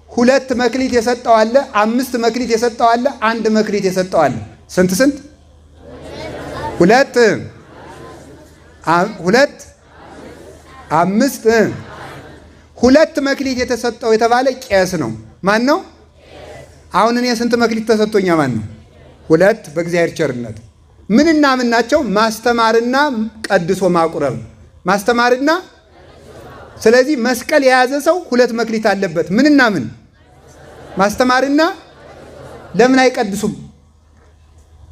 2 መክሊት የሰጠው አለ፣ 5 መክሊት የሰጠው አለ፣ 1 መክሊት የሰጠው አለ። ስንት 2 5 2 መክሊት የተሰጠው የተባለ ቄስ ነው። ማን ነው? አሁን እኔ ስንት መክሊት ተሰጥቶኛ? ማን ነው? 2 በእግዚአብሔር ቸርነት። ምንና ምን ናቸው? ማስተማርና ቀድሶ ማቁረብ። ማስተማርና ስለዚህ መስቀል የያዘ ሰው 2 መክሊት አለበት። ምንና ምን? ማስተማርና ለምን አይቀድሱም?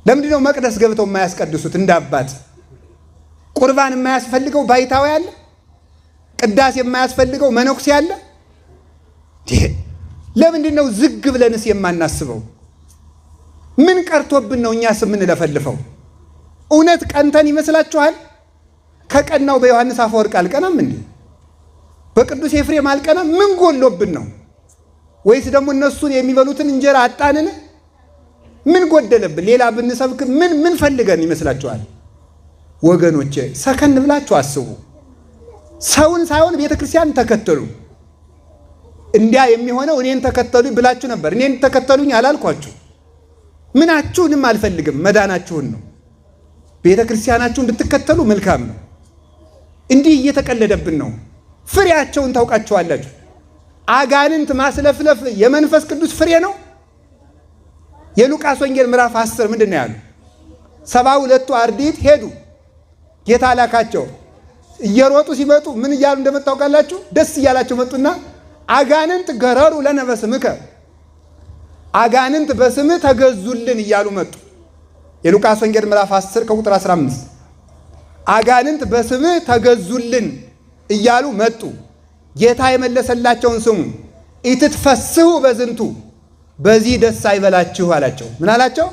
ለምንድን ነው መቅደስ ገብተው የማያስቀድሱት? እንደ አባት ቁርባን የማያስፈልገው ባይታዊ አለ? ቅዳሴ የማያስፈልገው መነኩሴ አለ? ለምንድን ነው ዝግ ብለንስ የማናስበው? ምን ቀርቶብን ነው እኛስ የምንለፈልፈው? እውነት ቀንተን ይመስላችኋል? ከቀናው በዮሐንስ አፈወርቅ አልቀናም እንዴ? በቅዱስ ኤፍሬም አልቀናም? ምን ጎሎብን ነው? ወይስ ደግሞ እነሱን የሚበሉትን እንጀራ አጣንን? ምን ጎደለብን? ሌላ ብንሰብክ ምን ፈልገን ይመስላችኋል? ወገኖቼ ሰከን ብላችሁ አስቡ። ሰውን ሳይሆን ቤተ ክርስቲያን ተከተሉ። እንዲያ የሚሆነው እኔን ተከተሉኝ ብላችሁ ነበር። እኔን ተከተሉኝ አላልኳችሁ። ምናችሁንም አልፈልግም፣ መዳናችሁን ነው። ቤተ ክርስቲያናችሁን እንድትከተሉ መልካም ነው። እንዲህ እየተቀለደብን ነው። ፍሬያቸውን ታውቃቸዋላችሁ። አጋንንት ማስለፍለፍ የመንፈስ ቅዱስ ፍሬ ነው። የሉቃስ ወንጌል ምዕራፍ 10 ምንድን ነው ያሉ? 72ቱ አርድእት ሄዱ፣ ጌታ ላካቸው። እየሮጡ ሲመጡ ምን እያሉ እንደመጣ ታውቃላችሁ? ደስ እያላቸው መጡና አጋንንት ገረሩ ለነ በስምከ፣ አጋንንት በስምህ ተገዙልን እያሉ መጡ። የሉቃስ ወንጌል ምዕራፍ 10 ከቁጥር 15 አጋንንት በስምህ ተገዙልን እያሉ መጡ። ጌታ የመለሰላቸውን ስሙ። ኢትትፈስሑ በዝንቱ በዚህ ደስ አይበላችሁ አላቸው። ምን አላቸው?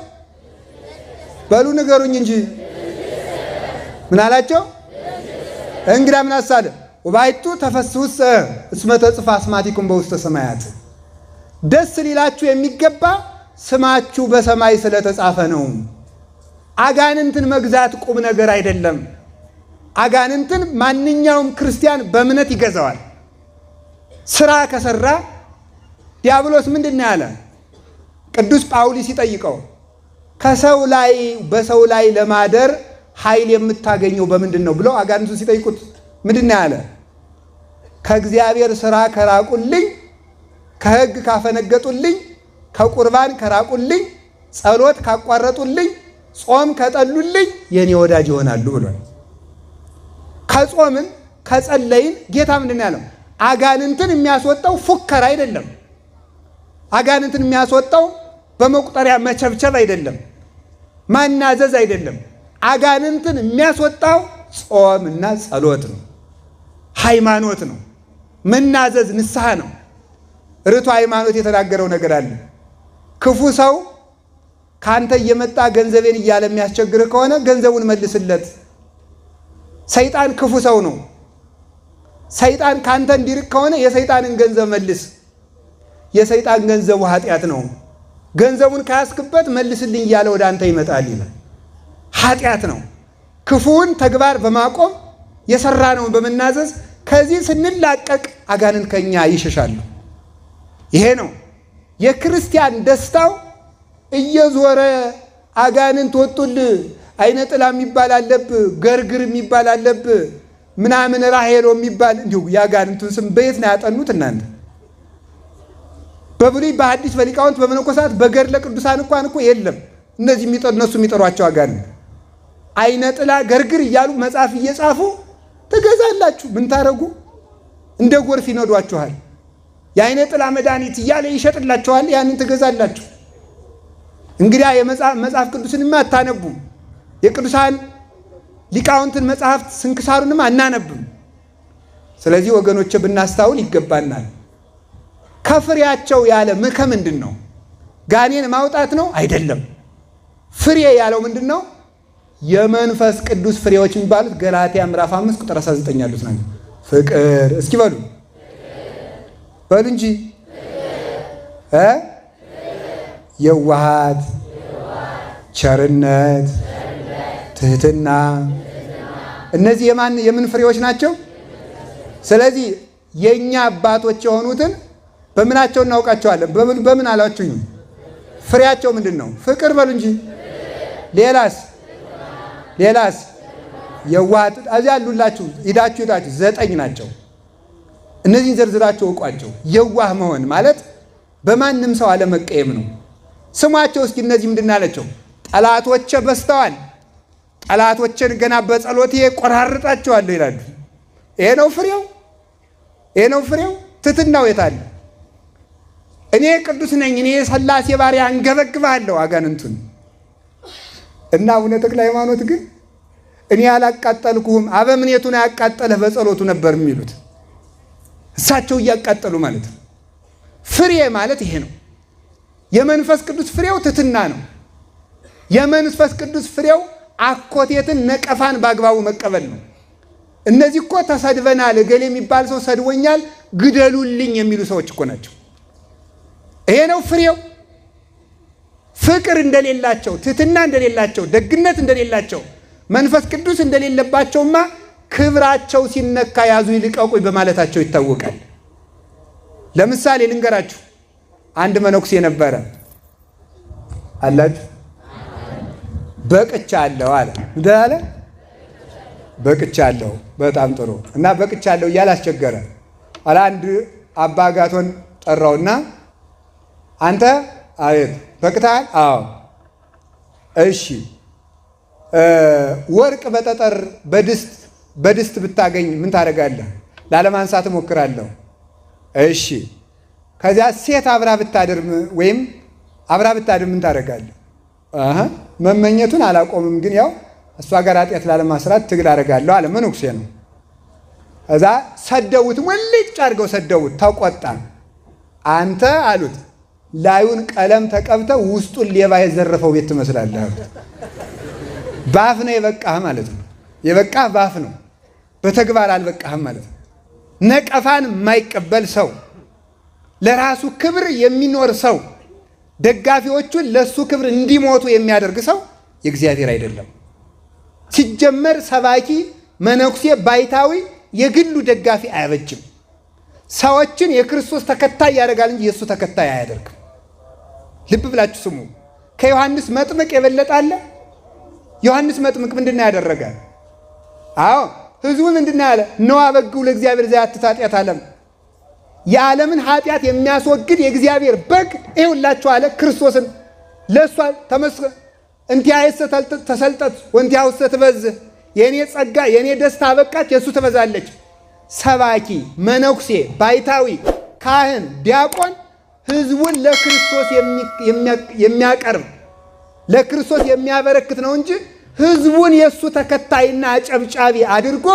በሉ ንገሩኝ እንጂ ምን አላቸው? እንግዳ ምን አሳለ? ወባይቱ ተፈስሑሰ እስመ ተጽፋ አስማቲኩም በውስተ ሰማያት። ደስ ሊላችሁ የሚገባ ስማችሁ በሰማይ ስለተጻፈ ነው። አጋንንትን መግዛት ቁም ነገር አይደለም። አጋንንትን ማንኛውም ክርስቲያን በእምነት ይገዛዋል። ስራ ከሰራ ዲያብሎስ ምንድን ነው ያለ? ቅዱስ ጳውሎስ ሲጠይቀው ከሰው ላይ በሰው ላይ ለማደር ኃይል የምታገኘው በምንድን ነው ብለው አጋንንቱ ሲጠይቁት ምንድን ነው ያለ? ከእግዚአብሔር ስራ ከራቁልኝ፣ ከሕግ ካፈነገጡልኝ፣ ከቁርባን ከራቁልኝ፣ ጸሎት ካቋረጡልኝ፣ ጾም ከጠሉልኝ የኔ ወዳጅ ይሆናሉ ብሏል። ከጾምን ከጸለይን ጌታ ምንድን ነው ያለው? አጋንንትን የሚያስወጣው ፉከራ አይደለም። አጋንንትን የሚያስወጣው በመቁጠሪያ መቸብቸብ አይደለም፣ ማናዘዝ አይደለም። አጋንንትን የሚያስወጣው ጾምና ጸሎት ነው፣ ሃይማኖት ነው፣ መናዘዝ ንስሐ ነው። ርቱ ሃይማኖት የተናገረው ነገር አለ። ክፉ ሰው ካንተ እየመጣ ገንዘቤን እያለ የሚያስቸግርህ ከሆነ ገንዘቡን መልስለት። ሰይጣን ክፉ ሰው ነው። ሰይጣን ካንተ እንዲርቅ ከሆነ የሰይጣንን ገንዘብ መልስ። የሰይጣን ገንዘቡ ኃጢአት ነው። ገንዘቡን ካያስክበት መልስልኝ እያለ ወደ አንተ ይመጣል ይላል። ኃጢአት ነው። ክፉውን ተግባር በማቆም የሰራነውን በመናዘዝ ከዚህ ስንላቀቅ አጋንንት ከኛ ይሸሻሉ። ይሄ ነው የክርስቲያን ደስታው። እየዞረ አጋንንት ወጡል፣ አይነ ጥላ የሚባል አለብህ፣ ገርግር የሚባል አለብህ፣ ምናምን ራሄሎ የሚባል እንዲሁ የአጋንንቱን ስም በየት ነው ያጠኑት እናንተ? በብሉይ በሐዲስ በሊቃውንት በመነኮሳት በገድለ ቅዱሳን እንኳን እኮ የለም። እነሱ የሚጠሯቸው አጋንንት አይነ ጥላ ገርግር እያሉ መጽሐፍ እየጻፉ ትገዛላችሁ። ምን ታረጉ? እንደ ጎርፍ ይነዷችኋል። የአይነ ጥላ መድኃኒት እያለ ይሸጥላችኋል። ያንን ትገዛላችሁ። እንግዲያ መጽሐፍ ቅዱስንም አታነቡም። የቅዱሳን ሊቃውንትን መጽሐፍት ስንክሳሩንም አናነብም። ስለዚህ ወገኖች ብናስታውል ይገባናል። ከፍሬያቸው ያለ ምንድን ነው? ጋኔን ማውጣት ነው? አይደለም። ፍሬ ያለው ምንድን ነው? የመንፈስ ቅዱስ ፍሬዎች የሚባሉት ገላትያ ምዕራፍ 5 ቁጥር 19 ያሉት ናቸው። ፍቅር፣ እስኪ በሉ እንጂ የዋሃት፣ ቸርነት፣ ትህትና፣ እነዚህ የምን ፍሬዎች ናቸው? ስለዚህ የኛ አባቶች የሆኑትን በምናቸው እናውቃቸዋለን? በምን አላችሁኝ? ፍሬያቸው ምንድን ነው? ፍቅር በሉ እንጂ። ሌላስ የዋሃት። እዚያ ያሉላችሁ ሂዳችሁ 9 ናቸው። እነዚህን ዘርዝራችሁ እውቋቸው። የዋህ መሆን ማለት በማንም ሰው አለመቀየም ነው። ስሟቸው እስኪ እነዚህ ምንድን አላቸው? ጠላቶቼ በዝተዋል፣ ጠላቶቼን ገና በጸሎቴ ቆራርጣቸዋለሁ ይላሉ። ይሄ ነው ፍሬው። ትሕትናው የት አለ? እኔ ቅዱስ ነኝ፣ እኔ የሥላሴ ባሪያ አንገበግባለሁ አጋንንቱን። እና አቡነ ተክለ ሃይማኖት ግን እኔ ያላቃጠልኩህም አበምኔቱን ያቃጠለህ በጸሎቱ ነበር የሚሉት። እሳቸው እያቃጠሉ ማለት ነው። ፍሬ ማለት ይሄ ነው። የመንፈስ ቅዱስ ፍሬው ትሕትና ነው። የመንፈስ ቅዱስ ፍሬው አኮቴትን፣ ነቀፋን በአግባቡ መቀበል ነው። እነዚህ እኮ ተሰድበናል፣ እገሌ የሚባል ሰው ሰድቦኛል፣ ግደሉልኝ የሚሉ ሰዎች እኮ ናቸው። ይሄ ነው ፍሬው። ፍቅር እንደሌላቸው፣ ትሕትና እንደሌላቸው፣ ደግነት እንደሌላቸው፣ መንፈስ ቅዱስ እንደሌለባቸውማ ክብራቸው ሲነካ ያዙ ይልቀቁኝ በማለታቸው ይታወቃል። ለምሳሌ ልንገራችሁ። አንድ መነኩሴ ነበረ አላችሁ። በቅቻለሁ አለ። ምንድን አለ? በቅቻለሁ። በጣም ጥሩ። እና በቅቻለሁ እያለ አስቸገረ። አላ አንድ አባ አጋቶን ጠራውና አንተ አቤት በቅተሃል? አዎ። እሺ ወርቅ በጠጠር በድስት ብታገኝ ምን ታደርጋለህ? ላለማንሳት እሞክራለሁ። እሺ ከዚያ ሴት አብራ ብታድር ወይም አብራ ብታድር ምን ታደርጋለህ? መመኘቱን አላቆምም፣ ግን ያው እሷ ጋር ኃጢአት ላለማስራት ትግል አደርጋለሁ አለ። መነኩሴ ነው። እዛ ሰደውት፣ ወልጭ አድርገው ሰደውት። ተቆጣ። አንተ አሉት ላዩን ቀለም ተቀብተ ውስጡን ሌባ የዘረፈው ቤት ትመስላለህ አሉት። ባፍ ነው የበቃህ ማለት ነው። የበቃህ ባፍ ነው፣ በተግባር አልበቃህም ማለት ነው። ነቀፋን የማይቀበል ሰው፣ ለራሱ ክብር የሚኖር ሰው፣ ደጋፊዎቹን ለሱ ክብር እንዲሞቱ የሚያደርግ ሰው የእግዚአብሔር አይደለም። ሲጀመር ሰባኪ፣ መነኩሴ፣ ባይታዊ የግሉ ደጋፊ አያበጅም። ሰዎችን የክርስቶስ ተከታይ ያደርጋል እንጂ የእሱ ተከታይ አያደርግም። ልብ ብላችሁ ስሙ። ከዮሐንስ መጥምቅ የበለጠ አለ? ዮሐንስ መጥምቅ ምንድነው ያደረገ? አዎ ህዝቡ ምንድነው ያለ? ነዋ በግው ለእግዚአብሔር ዘያትት ኃጢአት ዓለም፣ የዓለምን ኃጢአት የሚያስወግድ የእግዚአብሔር በግ ይኸውላችሁ አለ። ክርስቶስን ለእሷ ተመስገን እንቲአየሰ ተሰልጠት ወእንቲአሁሰ ትበዝህ፣ የእኔ ጸጋ የእኔ ደስታ አበቃች፣ የእሱ ትበዛለች። ሰባኪ፣ መነኩሴ፣ ባይታዊ፣ ካህን፣ ዲያቆን ህዝቡን ለክርስቶስ የሚያቀርብ ለክርስቶስ የሚያበረክት ነው እንጂ ህዝቡን የእሱ ተከታይና አጨብጫቢ አድርጎ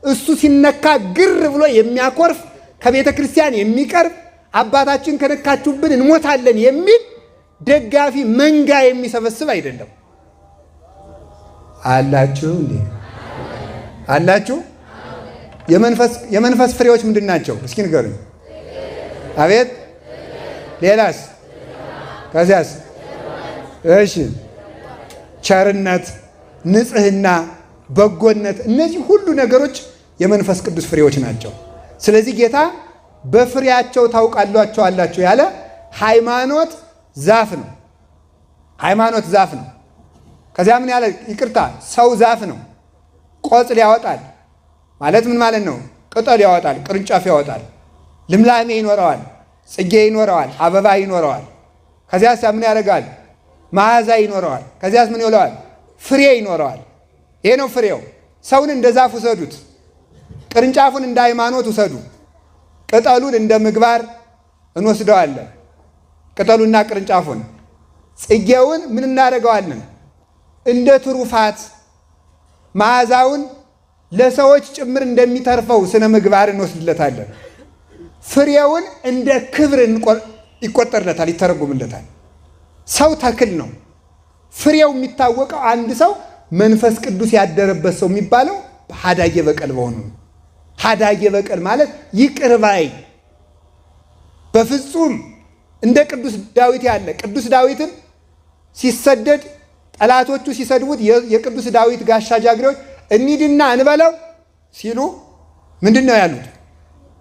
እሱ ሲነካ ግር ብሎ የሚያኮርፍ ከቤተ ክርስቲያን የሚቀርብ አባታችን ከነካችሁብን እንሞታለን የሚል ደጋፊ መንጋ የሚሰበስብ አይደለም። አላችሁ እንዴ? አላችሁ? የመንፈስ ፍሬዎች ምንድን ናቸው? እስኪ ንገሩኝ። አቤት። ሌላስ? ከዚያስ? እሺ፣ ቸርነት፣ ንጽህና፣ በጎነት፣ እነዚህ ሁሉ ነገሮች የመንፈስ ቅዱስ ፍሬዎች ናቸው። ስለዚህ ጌታ በፍሬያቸው ታውቃላችሁ ያለ ሃይማኖት ዛፍ ነው። ሃይማኖት ዛፍ ነው። ከዚያ ምን ያለ ይቅርታ፣ ሰው ዛፍ ነው። ቆጽል ያወጣል ማለት ምን ማለት ነው? ቅጠል ያወጣል፣ ቅርንጫፍ ያወጣል፣ ልምላሜ ይኖረዋል፣ ጽጌ ይኖረዋል፣ አበባ ይኖረዋል። ከዚያስ ምን ያደርጋል? መዓዛ ይኖረዋል። ከዚያስ ምን ይለዋል? ፍሬ ይኖረዋል። ይሄ ነው ፍሬው። ሰውን እንደ ዛፍ ውሰዱት፣ ቅርንጫፉን እንደ ሃይማኖት ውሰዱ፣ ቅጠሉን እንደ ምግባር እንወስደዋለን። ቅጠሉና ቅርንጫፉን፣ ጽጌውን ምን እናደርገዋለን? እንደ ትሩፋት፣ መዓዛውን ለሰዎች ጭምር እንደሚተርፈው ስነ ምግባር እንወስድለታለን። ፍሬውን እንደ ክብር ይቆጠርለታል፣ ይተረጉምለታል። ሰው ተክል ነው። ፍሬው የሚታወቀው አንድ ሰው መንፈስ ቅዱስ ያደረበት ሰው የሚባለው ሀዳጌ በቀል በሆኑ ነው። ሀዳጌ በቀል ማለት ይቅር ባይ፣ በፍጹም እንደ ቅዱስ ዳዊት ያለ። ቅዱስ ዳዊትን ሲሰደድ ጠላቶቹ ሲሰድቡት የቅዱስ ዳዊት ጋሻ ጃግሬዎች እንሂድና እንበለው ሲሉ ምንድን ነው ያሉት?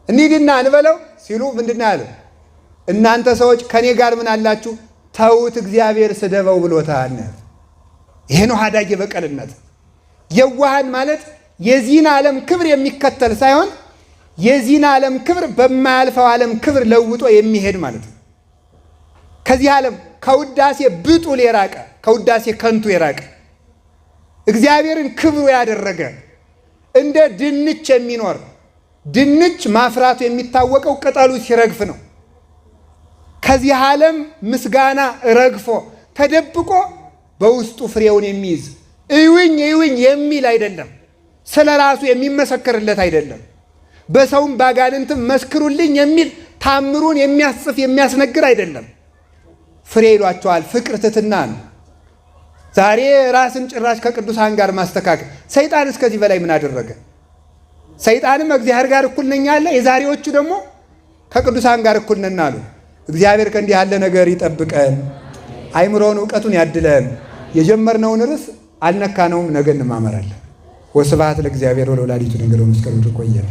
እንሂድና እንበለው ሲሉ ምንድን ነው ያሉት? እናንተ ሰዎች ከኔ ጋር ምን አላችሁ? ተውት፣ እግዚአብሔር ስደበው ብሎታል። ይሄ ነው ሀዳጌ በቀልነት። የዋሃን ማለት የዚህን ዓለም ክብር የሚከተል ሳይሆን የዚህን ዓለም ክብር በማያልፈው ዓለም ክብር ለውጦ የሚሄድ ማለት ነው። ከዚህ ዓለም ከውዳሴ ብጡል የራቀ ከውዳሴ ከንቱ የራቀ እግዚአብሔርን ክብሩ ያደረገ እንደ ድንች የሚኖር። ድንች ማፍራቱ የሚታወቀው ቅጠሉ ሲረግፍ ነው። ከዚህ ዓለም ምስጋና ረግፎ ተደብቆ በውስጡ ፍሬውን የሚይዝ እዩኝ እዩኝ የሚል አይደለም። ስለ ራሱ የሚመሰክርለት አይደለም። በሰውም ባጋንንትም መስክሩልኝ የሚል ታምሩን የሚያስጽፍ የሚያስነግር አይደለም። ፍሬ ይሏቸዋል። ፍቅር፣ ትሕትና ነው። ዛሬ ራስን ጭራሽ ከቅዱሳን ጋር ማስተካከል። ሰይጣን እስከዚህ በላይ ምን አደረገ? ሰይጣንም እግዚአብሔር ጋር እኩል ነኝ አለ። የዛሬዎቹ ደግሞ ከቅዱሳን ጋር እኩል ነን አሉ። እግዚአብሔር ከእንዲህ ያለ ነገር ይጠብቀን፣ አይምሮውን እውቀቱን ያድለን። የጀመርነውን ርዕስ አልነካነውም፣ ነገ እንማመራለን። ወስብሐት ለእግዚአብሔር ወለወላዲቱ ድንግል ወለመስቀሉ ይቆየን።